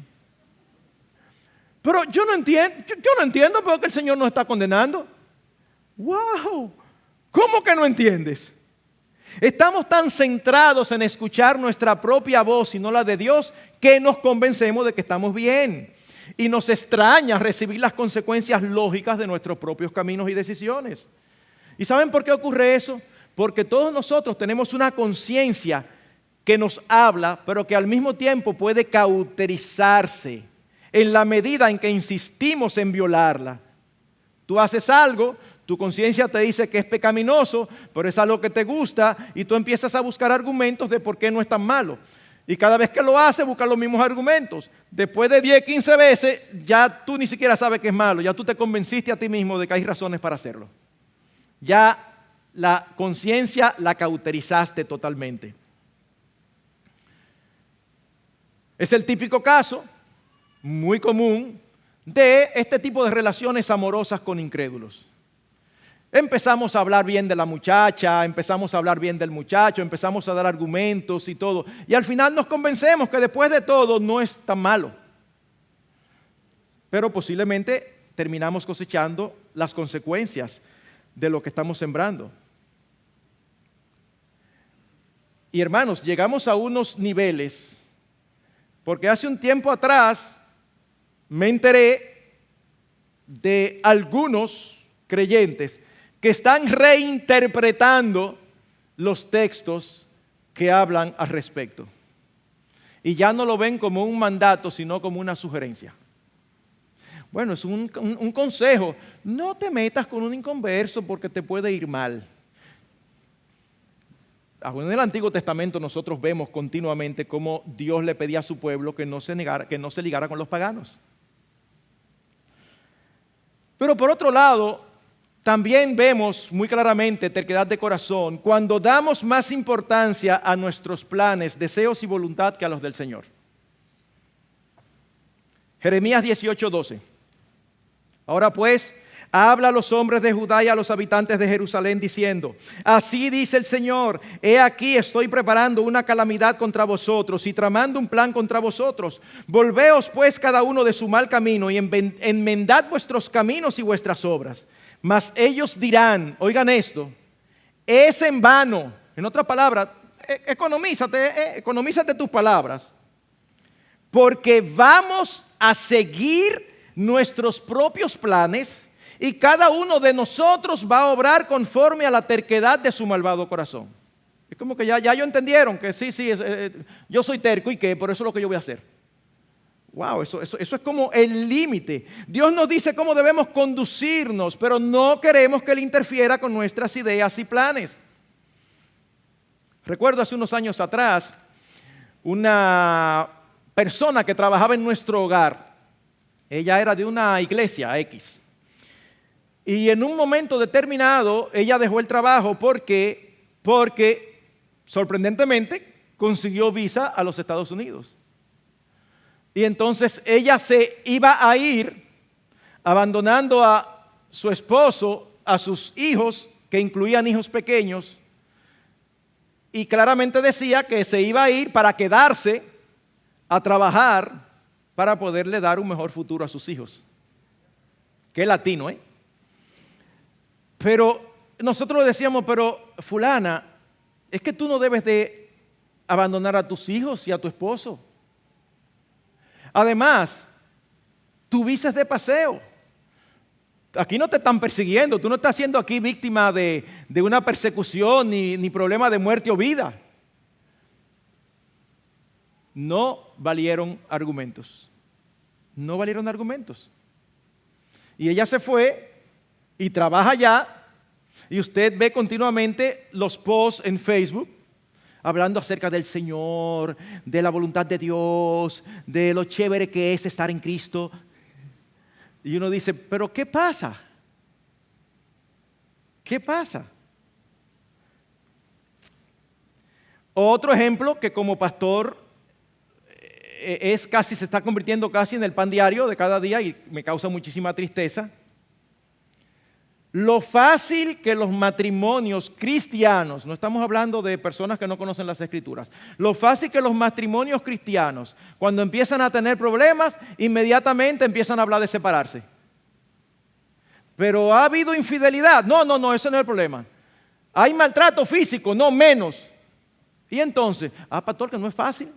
Pero yo no entiendo por qué el Señor nos está condenando. ¡Wow! ¿Cómo que no entiendes? Estamos tan centrados en escuchar nuestra propia voz y no la de Dios, que nos convencemos de que estamos bien. Y nos extraña recibir las consecuencias lógicas de nuestros propios caminos y decisiones. ¿Y saben por qué ocurre eso? Porque todos nosotros tenemos una conciencia que nos habla, pero que al mismo tiempo puede cauterizarse en la medida en que insistimos en violarla. Tú haces algo, tu conciencia te dice que es pecaminoso, pero es algo que te gusta, y tú empiezas a buscar argumentos de por qué no es tan malo. Y cada vez que lo haces, buscas los mismos argumentos. Después de 10, 15 veces, ya tú ni siquiera sabes que es malo, ya tú te convenciste a ti mismo de que hay razones para hacerlo. Ya la conciencia la cauterizaste totalmente. Es el típico caso, muy común, de este tipo de relaciones amorosas con incrédulos. Empezamos a hablar bien de la muchacha, empezamos a hablar bien del muchacho, empezamos a dar argumentos y todo. Y al final nos convencemos que después de todo no es tan malo. Pero posiblemente terminamos cosechando las consecuencias de lo que estamos sembrando. Y hermanos, llegamos a unos niveles, porque hace un tiempo atrás me enteré de algunos creyentes que están reinterpretando los textos que hablan al respecto. Y ya no lo ven como un mandato, sino como una sugerencia. Bueno, es un consejo. No te metas con un inconverso porque te puede ir mal. En el Antiguo Testamento nosotros vemos continuamente cómo Dios le pedía a su pueblo que no se ligara con los paganos. Pero por otro lado, también vemos muy claramente terquedad de corazón cuando damos más importancia a nuestros planes, deseos y voluntad que a los del Señor. Jeremías 18:12. Ahora pues, habla a los hombres de Judá y a los habitantes de Jerusalén diciendo, así dice el Señor, he aquí estoy preparando una calamidad contra vosotros y tramando un plan contra vosotros. Volveos pues cada uno de su mal camino y enmendad vuestros caminos y vuestras obras. Mas ellos dirán, oigan esto, es en vano. En otras palabras, economízate tus palabras, porque vamos a seguir nuestros propios planes y cada uno de nosotros va a obrar conforme a la terquedad de su malvado corazón. Es como que ya ellos entendieron que sí, yo soy terco y que por eso es lo que yo voy a hacer. Wow, eso es como el límite. Dios nos dice cómo debemos conducirnos, pero no queremos que Él interfiera con nuestras ideas y planes. Recuerdo hace unos años atrás una persona que trabajaba en nuestro hogar. Ella era de una iglesia X. Y en un momento determinado, ella dejó el trabajo porque sorprendentemente, consiguió visa a los Estados Unidos. Y entonces ella se iba a ir abandonando a su esposo, a sus hijos, que incluían hijos pequeños, y claramente decía que se iba a ir para quedarse a trabajar para poderle dar un mejor futuro a sus hijos. Qué latino, ¿eh? Pero nosotros decíamos, pero fulana, es que tú no debes de abandonar a tus hijos y a tu esposo. Además, tu visa es de paseo. Aquí no te están persiguiendo, tú no estás siendo aquí víctima de una persecución ni problema de muerte o vida. No valieron argumentos. No valieron argumentos. Y ella se fue y trabaja allá, y usted ve continuamente los posts en Facebook hablando acerca del Señor, de la voluntad de Dios, de lo chévere que es estar en Cristo. Y uno dice, ¿pero qué pasa? ¿Qué pasa? Otro ejemplo que como pastor se está convirtiendo casi en el pan diario de cada día y me causa muchísima tristeza. Lo fácil que los matrimonios cristianos, no estamos hablando de personas que no conocen las Escrituras, lo fácil que los matrimonios cristianos, cuando empiezan a tener problemas, inmediatamente empiezan a hablar de separarse. Pero ha habido infidelidad. No, ese no es el problema. Hay maltrato físico, no menos. Y entonces, pastor, que no es fácil.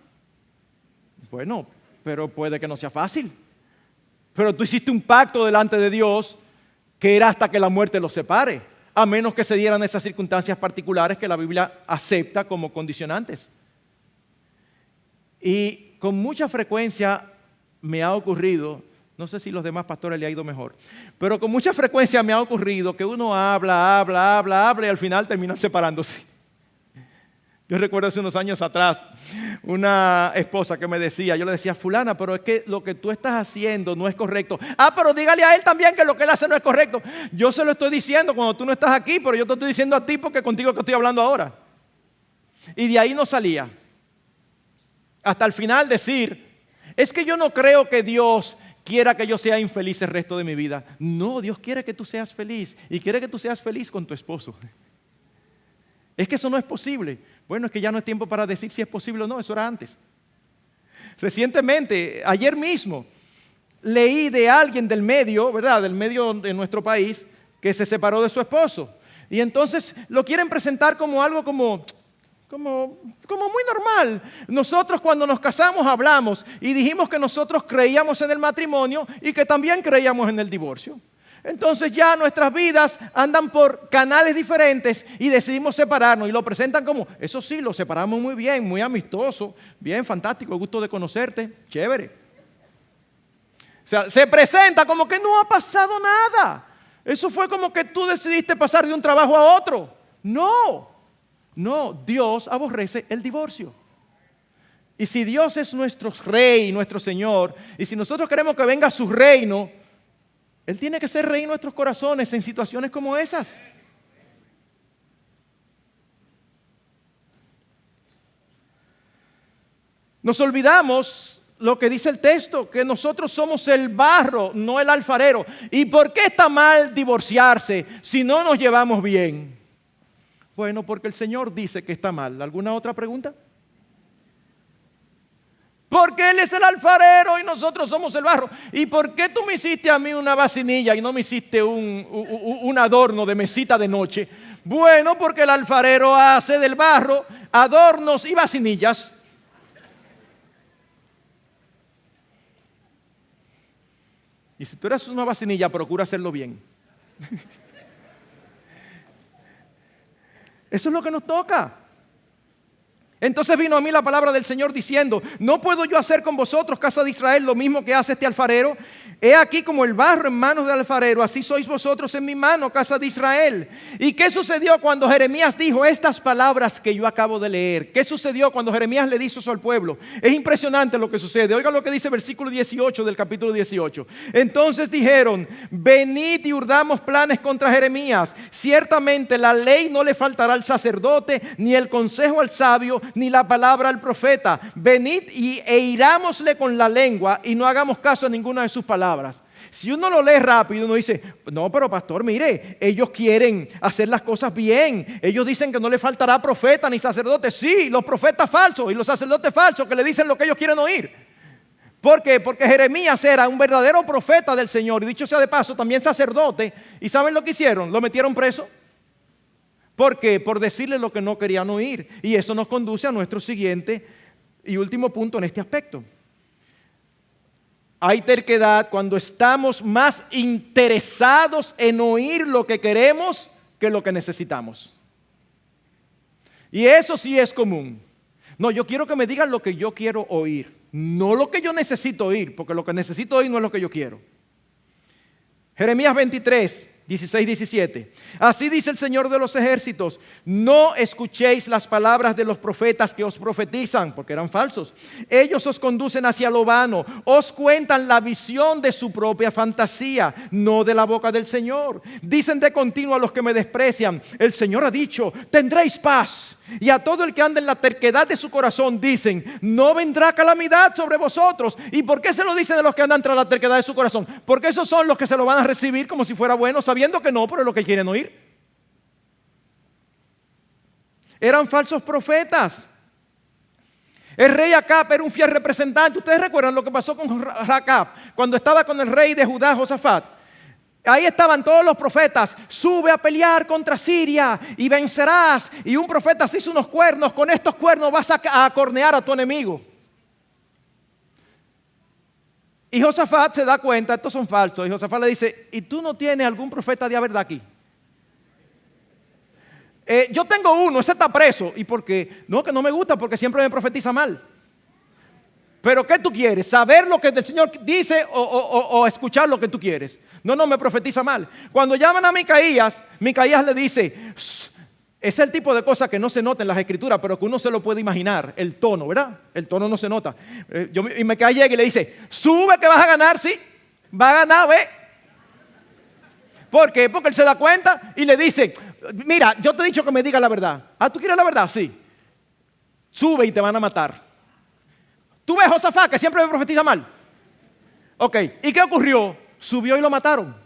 Bueno, pero puede que no sea fácil. Pero tú hiciste un pacto delante de Dios que era hasta que la muerte los separe, a menos que se dieran esas circunstancias particulares que la Biblia acepta como condicionantes. Y con mucha frecuencia me ha ocurrido, no sé si los demás pastores le ha ido mejor, pero con mucha frecuencia me ha ocurrido que uno habla y al final terminan separándose. Yo recuerdo hace unos años atrás una esposa que me decía, yo le decía, fulana, pero es que lo que tú estás haciendo no es correcto. Pero dígale a él también que lo que él hace no es correcto. Yo se lo estoy diciendo cuando tú no estás aquí, pero yo te estoy diciendo a ti porque contigo que estoy hablando ahora. Y de ahí no salía. Hasta el final decir, es que yo no creo que Dios quiera que yo sea infeliz el resto de mi vida. No, Dios quiere que tú seas feliz y quiere que tú seas feliz con tu esposo. Es que eso no es posible. Bueno, es que ya no es tiempo para decir si es posible o no, eso era antes. Recientemente, ayer mismo, leí de alguien del medio, ¿verdad? Del medio de nuestro país, que se separó de su esposo. Y entonces lo quieren presentar como algo como muy normal. Nosotros cuando nos casamos hablamos y dijimos que nosotros creíamos en el matrimonio y que también creíamos en el divorcio. Entonces ya nuestras vidas andan por canales diferentes y decidimos separarnos y lo presentan como, eso sí, lo separamos muy bien, muy amistoso, bien, fantástico, gusto de conocerte, chévere. O sea, se presenta como que no ha pasado nada. Eso fue como que tú decidiste pasar de un trabajo a otro. No, Dios aborrece el divorcio. Y si Dios es nuestro Rey, nuestro Señor, y si nosotros queremos que venga su reino, Él tiene que ser rey en nuestros corazones en situaciones como esas. Nos olvidamos lo que dice el texto, que nosotros somos el barro, no el alfarero. ¿Y por qué está mal divorciarse si no nos llevamos bien? Bueno, porque el Señor dice que está mal. ¿Alguna otra pregunta? Porque Él es el alfarero y nosotros somos el barro. ¿Y por qué tú me hiciste a mí una vacinilla y no me hiciste un adorno de mesita de noche? Bueno, porque el alfarero hace del barro adornos y vacinillas. Y si tú eres una vacinilla, procura hacerlo bien. Eso es lo que nos toca. Entonces vino a mí la palabra del Señor diciendo: ¿no puedo yo hacer con vosotros, casa de Israel, lo mismo que hace este alfarero? He aquí como el barro en manos del alfarero, así sois vosotros en mi mano, casa de Israel. ¿Y qué sucedió cuando Jeremías dijo estas palabras que yo acabo de leer? ¿Qué sucedió cuando Jeremías le dijo eso al pueblo? Es impresionante lo que sucede. Oigan lo que dice el versículo 18 del capítulo 18. Entonces dijeron: venid y urdamos planes contra Jeremías. Ciertamente la ley no le faltará al sacerdote, ni el consejo al sabio, ni la palabra al profeta. Venid e irámosle con la lengua y no hagamos caso a ninguna de sus palabras. Si uno lo lee rápido, uno dice: no, pero pastor, mire, ellos quieren hacer las cosas bien. Ellos dicen que no le faltará profeta ni sacerdote. Sí, los profetas falsos y los sacerdotes falsos que le dicen lo que ellos quieren oír. ¿Por qué? Porque Jeremías era un verdadero profeta del Señor, y dicho sea de paso, también sacerdote. ¿Y saben lo que hicieron? Lo metieron preso. ¿Por qué? Por decirle lo que no querían oír. Y eso nos conduce a nuestro siguiente y último punto en este aspecto. Hay terquedad cuando estamos más interesados en oír lo que queremos que lo que necesitamos. Y eso sí es común. No, yo quiero que me digan lo que yo quiero oír, no lo que yo necesito oír, porque lo que necesito oír no es lo que yo quiero. Jeremías 23, 16, 17. Así dice el Señor de los ejércitos: no escuchéis las palabras de los profetas que os profetizan, porque eran falsos. Ellos os conducen hacia lo vano, os cuentan la visión de su propia fantasía, no de la boca del Señor. Dicen de continuo a los que me desprecian: el Señor ha dicho, tendréis paz. Y a todo el que anda en la terquedad de su corazón dicen: no vendrá calamidad sobre vosotros. ¿Y por qué se lo dicen de los que andan tras la terquedad de su corazón? Porque esos son los que se lo van a recibir como si fuera bueno, sabiendo que no, pero es lo que quieren oír. Eran falsos profetas. El rey Acab era un fiel representante. Ustedes recuerdan lo que pasó con Acab cuando estaba con el rey de Judá, Josafat. Ahí estaban todos los profetas: sube a pelear contra Siria y vencerás. Y un profeta se hizo unos cuernos: con estos cuernos vas a acornear a tu enemigo. Y Josafat se da cuenta: estos son falsos. Y Josafat le dice: ¿y tú no tienes algún profeta de verdad aquí? Yo tengo uno, ese está preso. ¿Y por qué? No, que no me gusta, porque siempre me profetiza mal. ¿Pero qué tú quieres? ¿Saber lo que el Señor dice o escuchar lo que tú quieres? No, me profetiza mal. Cuando llaman a Micaías, Micaías le dice: es el tipo de cosa que no se nota en las escrituras, pero que uno se lo puede imaginar. El tono, ¿verdad? El tono no se nota. Y Micaías llega y le dice: sube que vas a ganar, sí. Va a ganar, ve. ¿Por qué? Porque él se da cuenta y le dice: mira, yo te he dicho que me digas la verdad. ¿Ah, tú quieres la verdad? Sí. Sube y te van a matar. ¿Tú ves Josafat que siempre me profetiza mal? Ok, ¿y qué ocurrió? Subió y lo mataron.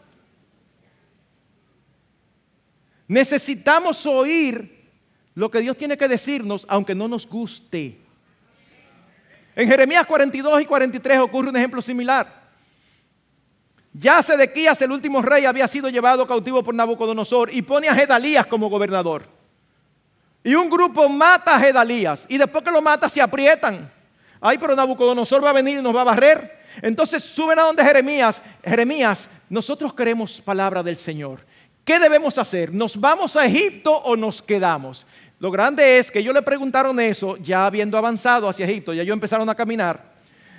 Necesitamos oír lo que Dios tiene que decirnos, aunque no nos guste. En Jeremías 42 y 43 ocurre un ejemplo similar. Ya Sedequías, el último rey, había sido llevado cautivo por Nabucodonosor y pone a Gedalías como gobernador. Y un grupo mata a Gedalías y después que lo mata se aprietan. Ay, pero Nabucodonosor va a venir y nos va a barrer. Entonces suben a donde Jeremías. Jeremías, nosotros queremos palabra del Señor. ¿Qué debemos hacer? ¿Nos vamos a Egipto o nos quedamos? Lo grande es que ellos le preguntaron eso ya habiendo avanzado hacia Egipto. Ya ellos empezaron a caminar.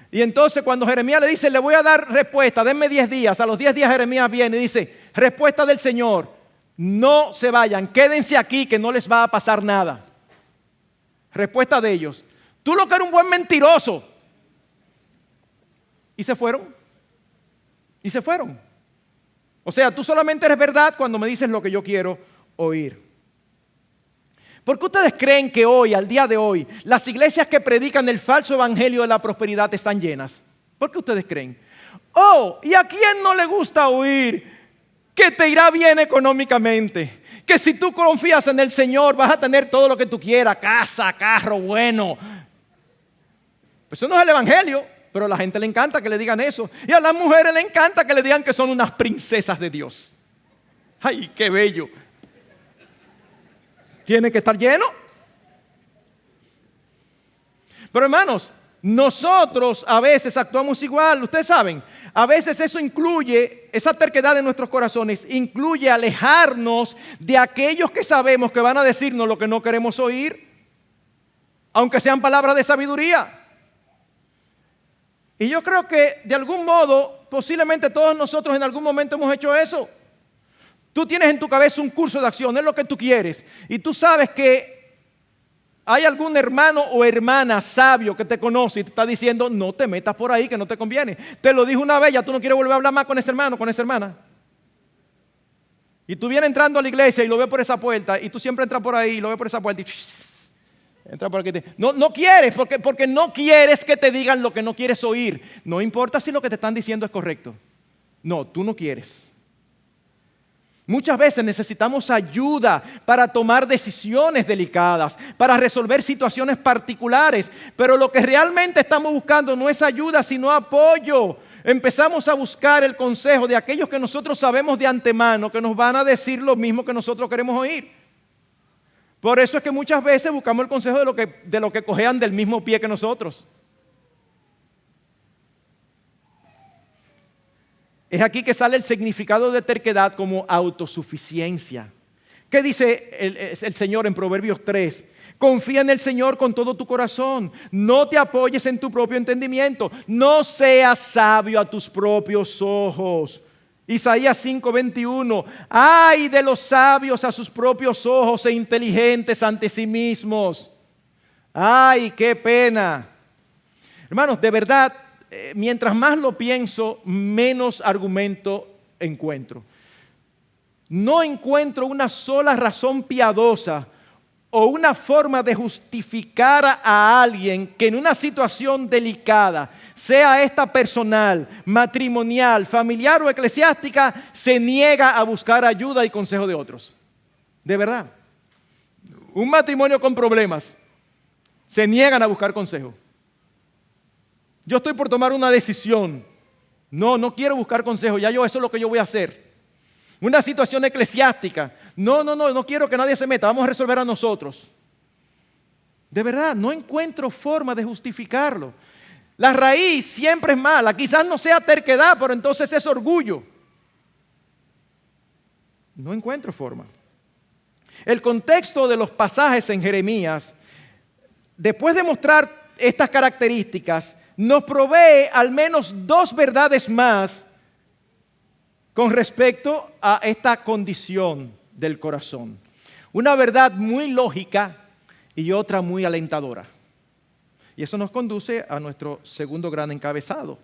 Y entonces cuando Jeremías le dice: le voy a dar respuesta, denme 10 días. A los 10 días Jeremías viene y dice: respuesta del Señor, no se vayan, quédense aquí que no les va a pasar nada. Respuesta de ellos: tú lo que eres un buen mentiroso. Y se fueron. Y se fueron. O sea, tú solamente eres verdad cuando me dices lo que yo quiero oír. ¿Por qué ustedes creen que hoy, al día de hoy, las iglesias que predican el falso evangelio de la prosperidad están llenas? ¿Por qué ustedes creen? Oh, ¿y a quién no le gusta oír que te irá bien económicamente? Que si tú confías en el Señor vas a tener todo lo que tú quieras, casa, carro, bueno. Pues eso no es el evangelio, pero a la gente le encanta que le digan eso. Y a las mujeres le encanta que le digan que son unas princesas de Dios. ¡Ay, qué bello! Tiene que estar lleno. Pero hermanos, nosotros a veces actuamos igual. Ustedes saben, a veces eso incluye, esa terquedad en nuestros corazones, incluye alejarnos de aquellos que sabemos que van a decirnos lo que no queremos oír. aunque sean palabras de sabiduría. Y yo creo que de algún modo, posiblemente todos nosotros en algún momento hemos hecho eso. Tú tienes en tu cabeza un curso de acción, es lo que tú quieres. Y tú sabes que hay algún hermano o hermana sabio que te conoce y te está diciendo, no te metas por ahí que no te conviene. Te lo dijo una vez, ya tú no quieres volver a hablar más con ese hermano, con esa hermana. Y tú vienes entrando a la iglesia y lo ves por esa puerta y tú siempre entras por ahí y lo ves por esa puerta y entra por aquí. No quieres, porque no quieres que te digan lo que no quieres oír. No importa si lo que te están diciendo es correcto. No, tú no quieres. Muchas veces necesitamos ayuda para tomar decisiones delicadas, para resolver situaciones particulares, pero lo que realmente estamos buscando no es ayuda, sino apoyo. Empezamos a buscar el consejo de aquellos que nosotros sabemos de antemano que nos van a decir lo mismo que nosotros queremos oír. Por eso es que muchas veces buscamos el consejo de lo que cojean del mismo pie que nosotros. Es aquí que sale el significado de terquedad como autosuficiencia. ¿Qué dice el Señor en Proverbios 3? Confía en el Señor con todo tu corazón. No te apoyes en tu propio entendimiento. No seas sabio a tus propios ojos. Isaías 5:21. Ay de los sabios a sus propios ojos e inteligentes ante sí mismos. Ay, qué pena. Hermanos, de verdad, mientras más lo pienso, menos argumento encuentro. No encuentro una sola razón piadosa o una forma de justificar a alguien que en una situación delicada, sea esta personal, matrimonial, familiar o eclesiástica, se niega a buscar ayuda y consejo de otros. De verdad. Un matrimonio con problemas, se niegan a buscar consejo. Yo estoy por tomar una decisión. No quiero buscar consejo, eso es lo que yo voy a hacer. Una situación eclesiástica. No quiero que nadie se meta, vamos a resolver a nosotros. De verdad, no encuentro forma de justificarlo. La raíz siempre es mala, quizás no sea terquedad, pero entonces es orgullo. No encuentro forma. El contexto de los pasajes en Jeremías, después de mostrar estas características, nos provee al menos dos verdades más con respecto a esta condición del corazón. Una verdad muy lógica y otra muy alentadora. Y eso nos conduce a nuestro segundo gran encabezado.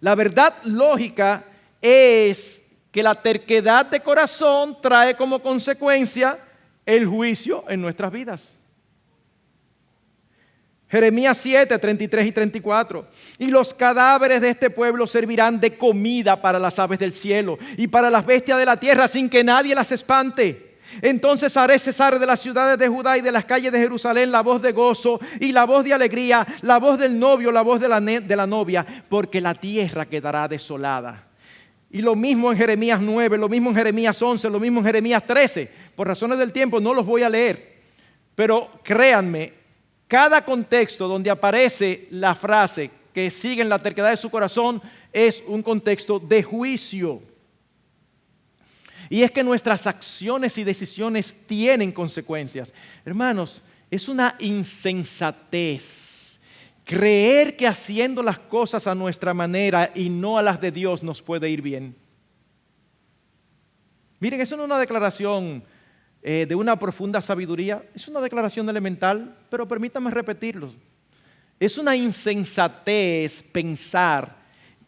La verdad lógica es que la terquedad de corazón trae como consecuencia el juicio en nuestras vidas. Jeremías 7, 33 y 34. Y los cadáveres de este pueblo servirán de comida para las aves del cielo y para las bestias de la tierra sin que nadie las espante. Entonces haré cesar de las ciudades de Judá y de las calles de Jerusalén la voz de gozo y la voz de alegría, la voz del novio, la voz de la novia, porque la tierra quedará desolada. Y lo mismo en Jeremías 9, lo mismo en Jeremías 11, lo mismo en Jeremías 13. Por razones del tiempo no los voy a leer, pero créanme, cada contexto donde aparece la frase que sigue en la terquedad de su corazón es un contexto de juicio. Y es que nuestras acciones y decisiones tienen consecuencias. Hermanos, es una insensatez creer que haciendo las cosas a nuestra manera y no a las de Dios nos puede ir bien. Miren, eso no es una declaración de una profunda sabiduría, es una declaración elemental, pero permítanme repetirlo. Es una insensatez pensar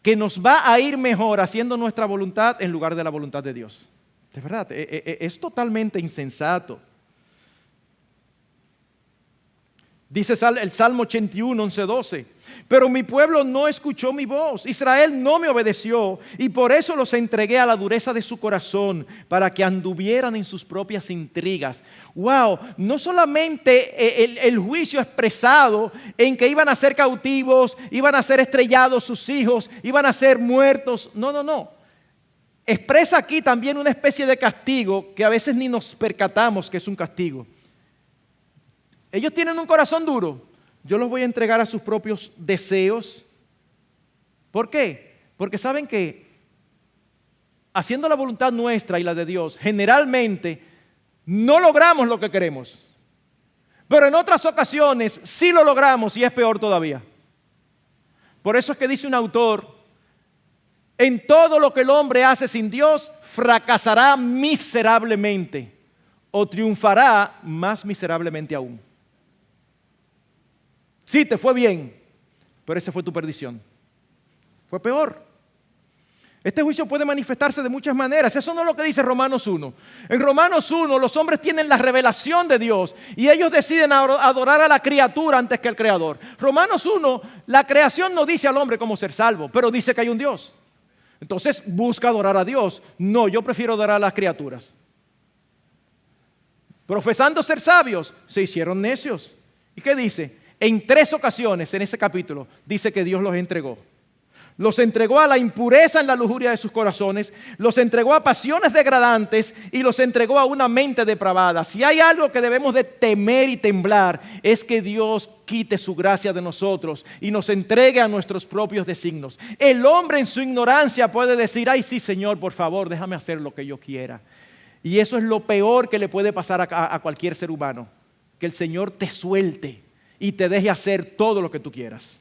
que nos va a ir mejor haciendo nuestra voluntad en lugar de la voluntad de Dios. De verdad, es totalmente insensato. Dice el Salmo 81, 11, 12. Pero mi pueblo no escuchó mi voz. Israel no me obedeció. Y por eso los entregué a la dureza de su corazón, para que anduvieran en sus propias intrigas. Wow, no solamente el juicio expresado en que iban a ser cautivos, iban a ser estrellados sus hijos, iban a ser muertos. No. Expresa aquí también una especie de castigo que a veces ni nos percatamos que es un castigo. Ellos tienen un corazón duro. Yo los voy a entregar a sus propios deseos. ¿Por qué? Porque saben que haciendo la voluntad nuestra y la de Dios, generalmente no logramos lo que queremos. Pero en otras ocasiones sí lo logramos y es peor todavía. Por eso es que dice un autor, en todo lo que el hombre hace sin Dios, fracasará miserablemente o triunfará más miserablemente aún. Sí, te fue bien, pero esa fue tu perdición. Fue peor. Este juicio puede manifestarse de muchas maneras. Eso no es lo que dice Romanos 1. En Romanos 1 los hombres tienen la revelación de Dios y ellos deciden adorar a la criatura antes que al Creador. Romanos 1, la creación no dice al hombre cómo ser salvo, pero dice que hay un Dios. Entonces busca adorar a Dios. No, yo prefiero adorar a las criaturas. Profesando ser sabios, se hicieron necios. ¿Y qué dice? En 3 ocasiones en ese capítulo dice que Dios los entregó. Los entregó a la impureza en la lujuria de sus corazones, los entregó a pasiones degradantes y los entregó a una mente depravada. Si hay algo que debemos de temer y temblar, es que Dios quite su gracia de nosotros y nos entregue a nuestros propios designios. El hombre en su ignorancia puede decir, ay sí Señor, por favor, déjame hacer lo que yo quiera. Y eso es lo peor que le puede pasar a cualquier ser humano, que el Señor te suelte y te deje hacer todo lo que tú quieras.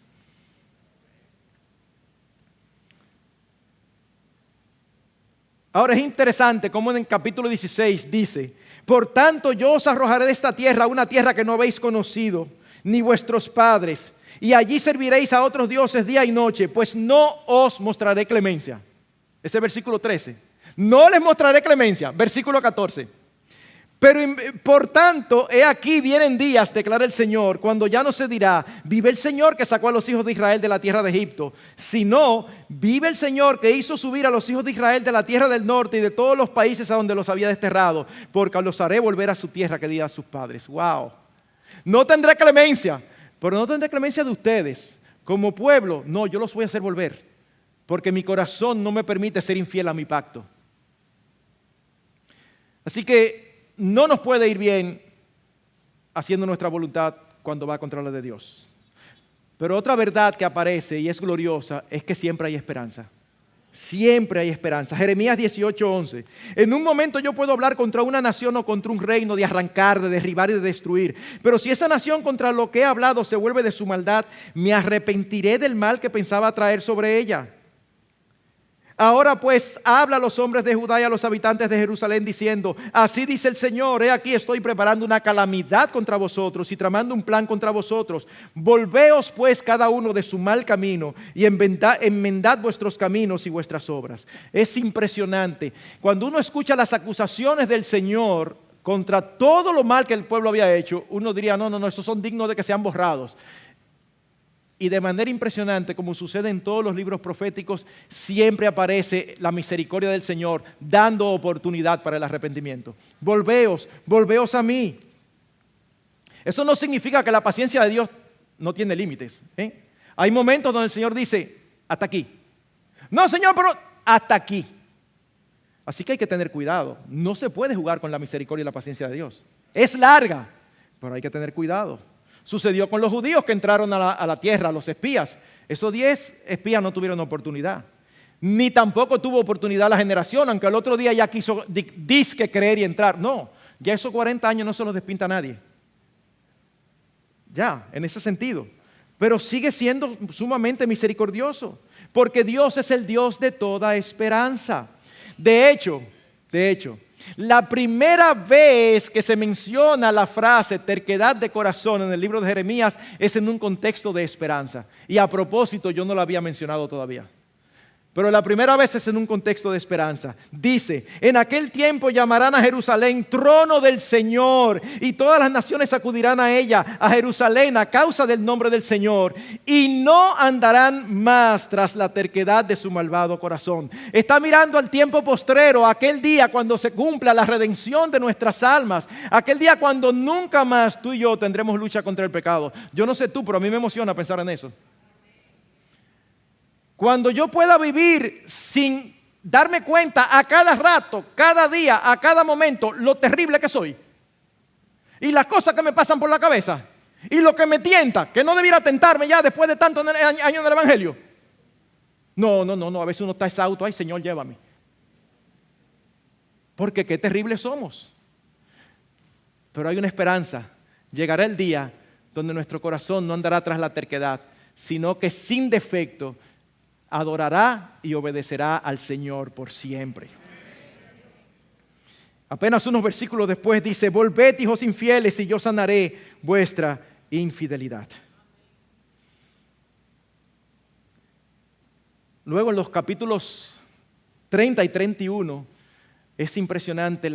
Ahora es interesante cómo en el capítulo 16 dice, por tanto yo os arrojaré de esta tierra, una tierra que no habéis conocido, ni vuestros padres, y allí serviréis a otros dioses día y noche, pues no os mostraré clemencia. Ese es versículo 13. No les mostraré clemencia. Versículo 14. Pero por tanto, he aquí vienen días, declara el Señor, cuando ya no se dirá, vive el Señor que sacó a los hijos de Israel de la tierra de Egipto, sino, vive el Señor que hizo subir a los hijos de Israel de la tierra del norte y de todos los países a donde los había desterrado, porque los haré volver a su tierra que di a sus padres. ¡Wow! No tendré clemencia, pero no tendré clemencia de ustedes. Como pueblo, no, yo los voy a hacer volver, porque mi corazón no me permite ser infiel a mi pacto. Así que no nos puede ir bien haciendo nuestra voluntad cuando va contra la de Dios. Pero otra verdad que aparece y es gloriosa es que siempre hay esperanza. Siempre hay esperanza. Jeremías 18:11. En un momento yo puedo hablar contra una nación o contra un reino de arrancar, de derribar y de destruir. Pero si esa nación contra lo que he hablado se vuelve de su maldad, me arrepentiré del mal que pensaba traer sobre ella. Ahora pues habla a los hombres de Judá y a los habitantes de Jerusalén diciendo, así dice el Señor, he aquí estoy preparando una calamidad contra vosotros y tramando un plan contra vosotros. Volveos pues cada uno de su mal camino y enmendad vuestros caminos y vuestras obras. Es impresionante. Cuando uno escucha las acusaciones del Señor contra todo lo mal que el pueblo había hecho, uno diría, no, esos son dignos de que sean borrados. Y de manera impresionante, como sucede en todos los libros proféticos, siempre aparece la misericordia del Señor dando oportunidad para el arrepentimiento. Volveos a mí. Eso no significa que la paciencia de Dios no tiene límites. Hay momentos donde el Señor dice, hasta aquí. No, Señor, pero hasta aquí. Así que hay que tener cuidado. No se puede jugar con la misericordia y la paciencia de Dios. Es larga, pero hay que tener cuidado. Sucedió con los judíos que entraron a la tierra, los espías. Esos 10 espías no tuvieron oportunidad. Ni tampoco tuvo oportunidad la generación, aunque el otro día ya quiso disque creer y entrar. No, ya esos 40 años no se los despinta a nadie. Ya, en ese sentido. Pero sigue siendo sumamente misericordioso, porque Dios es el Dios de toda esperanza. De hecho, la primera vez que se menciona la frase terquedad de corazón en el libro de Jeremías es en un contexto de esperanza. Y a propósito, yo no lo había mencionado todavía. Pero la primera vez es en un contexto de esperanza. Dice, en aquel tiempo llamarán a Jerusalén trono del Señor y todas las naciones acudirán a ella, a Jerusalén, a causa del nombre del Señor, y no andarán más tras la terquedad de su malvado corazón. Está mirando al tiempo postrero, aquel día cuando se cumpla la redención de nuestras almas, aquel día cuando nunca más tú y yo tendremos lucha contra el pecado. Yo no sé tú, pero a mí me emociona pensar en eso. Cuando yo pueda vivir sin darme cuenta a cada rato, cada día, a cada momento, lo terrible que soy. Y las cosas que me pasan por la cabeza. Y lo que me tienta, que no debiera tentarme ya después de tantos años del Evangelio. No, a veces uno está exhausto. Ay, Señor, llévame. Porque qué terribles somos. Pero hay una esperanza. llegará el día donde nuestro corazón no andará tras la terquedad, sino que sin defecto adorará y obedecerá al Señor por siempre. Apenas unos versículos después dice: volved, hijos infieles, y yo sanaré vuestra infidelidad. Luego en los capítulos 30 y 31 es impresionante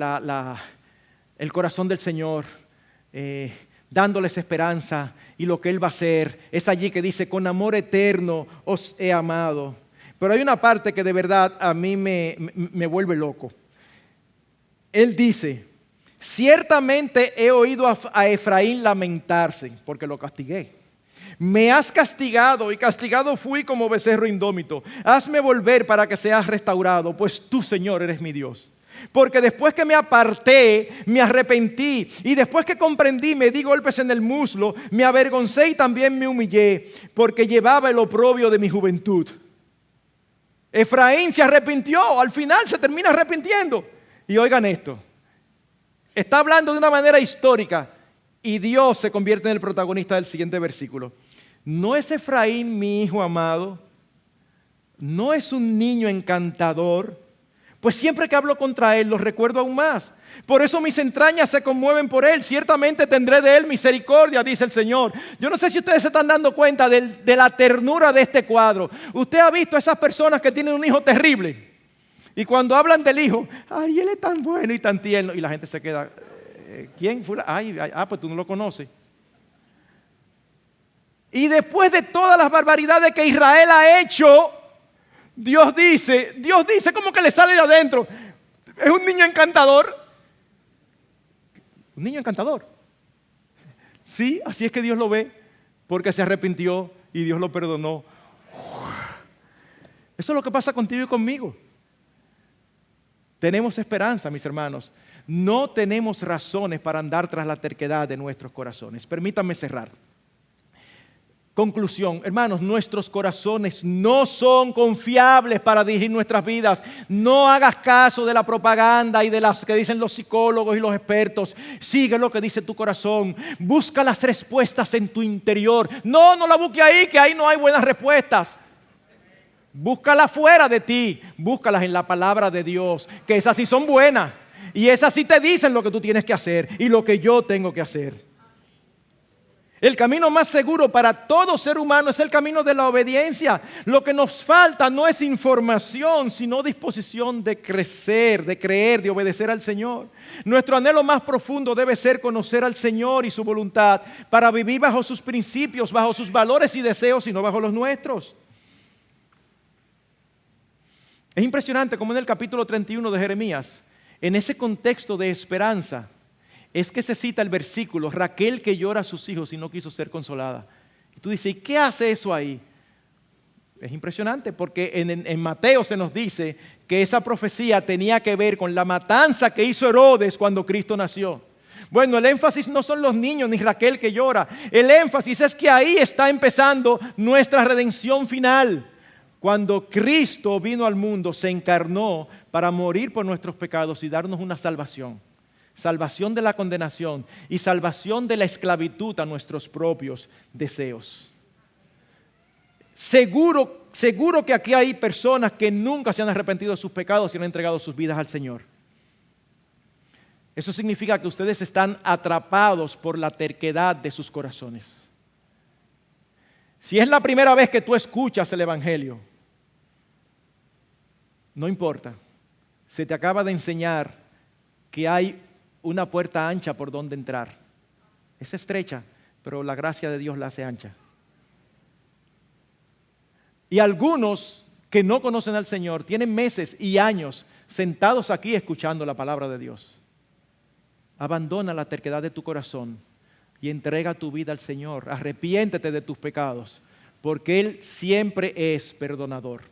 el corazón del Señor, dándoles esperanza y lo que Él va a hacer. Es allí que dice: con amor eterno os he amado. Pero hay una parte que de verdad a mí me vuelve loco. Él dice: ciertamente he oído a Efraín lamentarse porque lo castigué. Me has castigado y castigado fui como becerro indómito. Hazme volver para que seas restaurado, pues tú, Señor, eres mi Dios. Porque después que me aparté, me arrepentí, y después que comprendí, me di golpes en el muslo, me avergoncé y también me humillé, porque llevaba el oprobio de mi juventud. Efraín se arrepintió, al final se termina arrepintiendo. Y oigan esto, está hablando de una manera histórica y Dios se convierte en el protagonista del siguiente versículo. ¿No es Efraín mi hijo amado? ¿No es un niño encantador? Pues siempre que hablo contra él, lo recuerdo aún más. Por eso mis entrañas se conmueven por él. Ciertamente tendré de él misericordia, dice el Señor. Yo no sé si ustedes se están dando cuenta de la ternura de este cuadro. Usted ha visto a esas personas que tienen un hijo terrible. Y cuando hablan del hijo, ay, él es tan bueno y tan tierno. Y la gente se queda, ¿quién fue? Pues tú no lo conoces. Y después de todas las barbaridades que Israel ha hecho, Dios dice, como que le sale de adentro, es un niño encantador. Un niño encantador. Sí, así es que Dios lo ve, porque se arrepintió y Dios lo perdonó. Eso es lo que pasa contigo y conmigo. Tenemos esperanza, mis hermanos. No tenemos razones para andar tras la terquedad de nuestros corazones. Permítanme cerrar. Conclusión, hermanos, nuestros corazones no son confiables para dirigir nuestras vidas. No hagas caso de la propaganda y de las que dicen los psicólogos y los expertos. Sigue lo que dice tu corazón. Busca las respuestas en tu interior. No la busque ahí, que ahí no hay buenas respuestas. Búscalas fuera de ti, búscalas en la palabra de Dios, que esas sí son buenas. Y esas sí te dicen lo que tú tienes que hacer y lo que yo tengo que hacer. El camino más seguro para todo ser humano es el camino de la obediencia. Lo que nos falta no es información, sino disposición de crecer, de creer, de obedecer al Señor. Nuestro anhelo más profundo debe ser conocer al Señor y su voluntad para vivir bajo sus principios, bajo sus valores y deseos y no bajo los nuestros. Es impresionante como en el capítulo 31 de Jeremías, en ese contexto de esperanza, es que se cita el versículo: Raquel que llora a sus hijos y no quiso ser consolada. Y tú dices, ¿y qué hace eso ahí? Es impresionante porque en Mateo se nos dice que esa profecía tenía que ver con la matanza que hizo Herodes cuando Cristo nació. Bueno, el énfasis no son los niños ni Raquel que llora. El énfasis es que ahí está empezando nuestra redención final. Cuando Cristo vino al mundo, se encarnó para morir por nuestros pecados y darnos una salvación. Salvación de la condenación y salvación de la esclavitud a nuestros propios deseos. Seguro que aquí hay personas que nunca se han arrepentido de sus pecados y han entregado sus vidas al Señor. Eso significa que ustedes están atrapados por la terquedad de sus corazones. Si es la primera vez que tú escuchas el Evangelio, no importa, se te acaba de enseñar que hay una puerta ancha por donde entrar. Es estrecha, pero la gracia de Dios la hace ancha. Y algunos que no conocen al Señor tienen meses y años sentados aquí escuchando la palabra de Dios. Abandona la terquedad de tu corazón y entrega tu vida al Señor. Arrepiéntete de tus pecados, porque Él siempre es perdonador.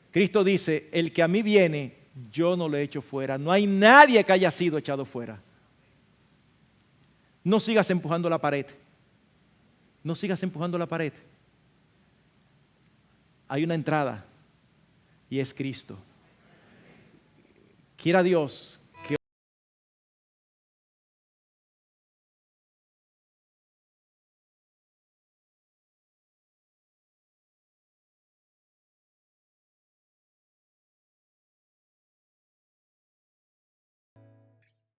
Cristo dice, el que a mí viene, yo no lo echo fuera. No hay nadie que haya sido echado fuera. No sigas empujando la pared. No sigas empujando la pared. Hay una entrada y es Cristo. Quiera Dios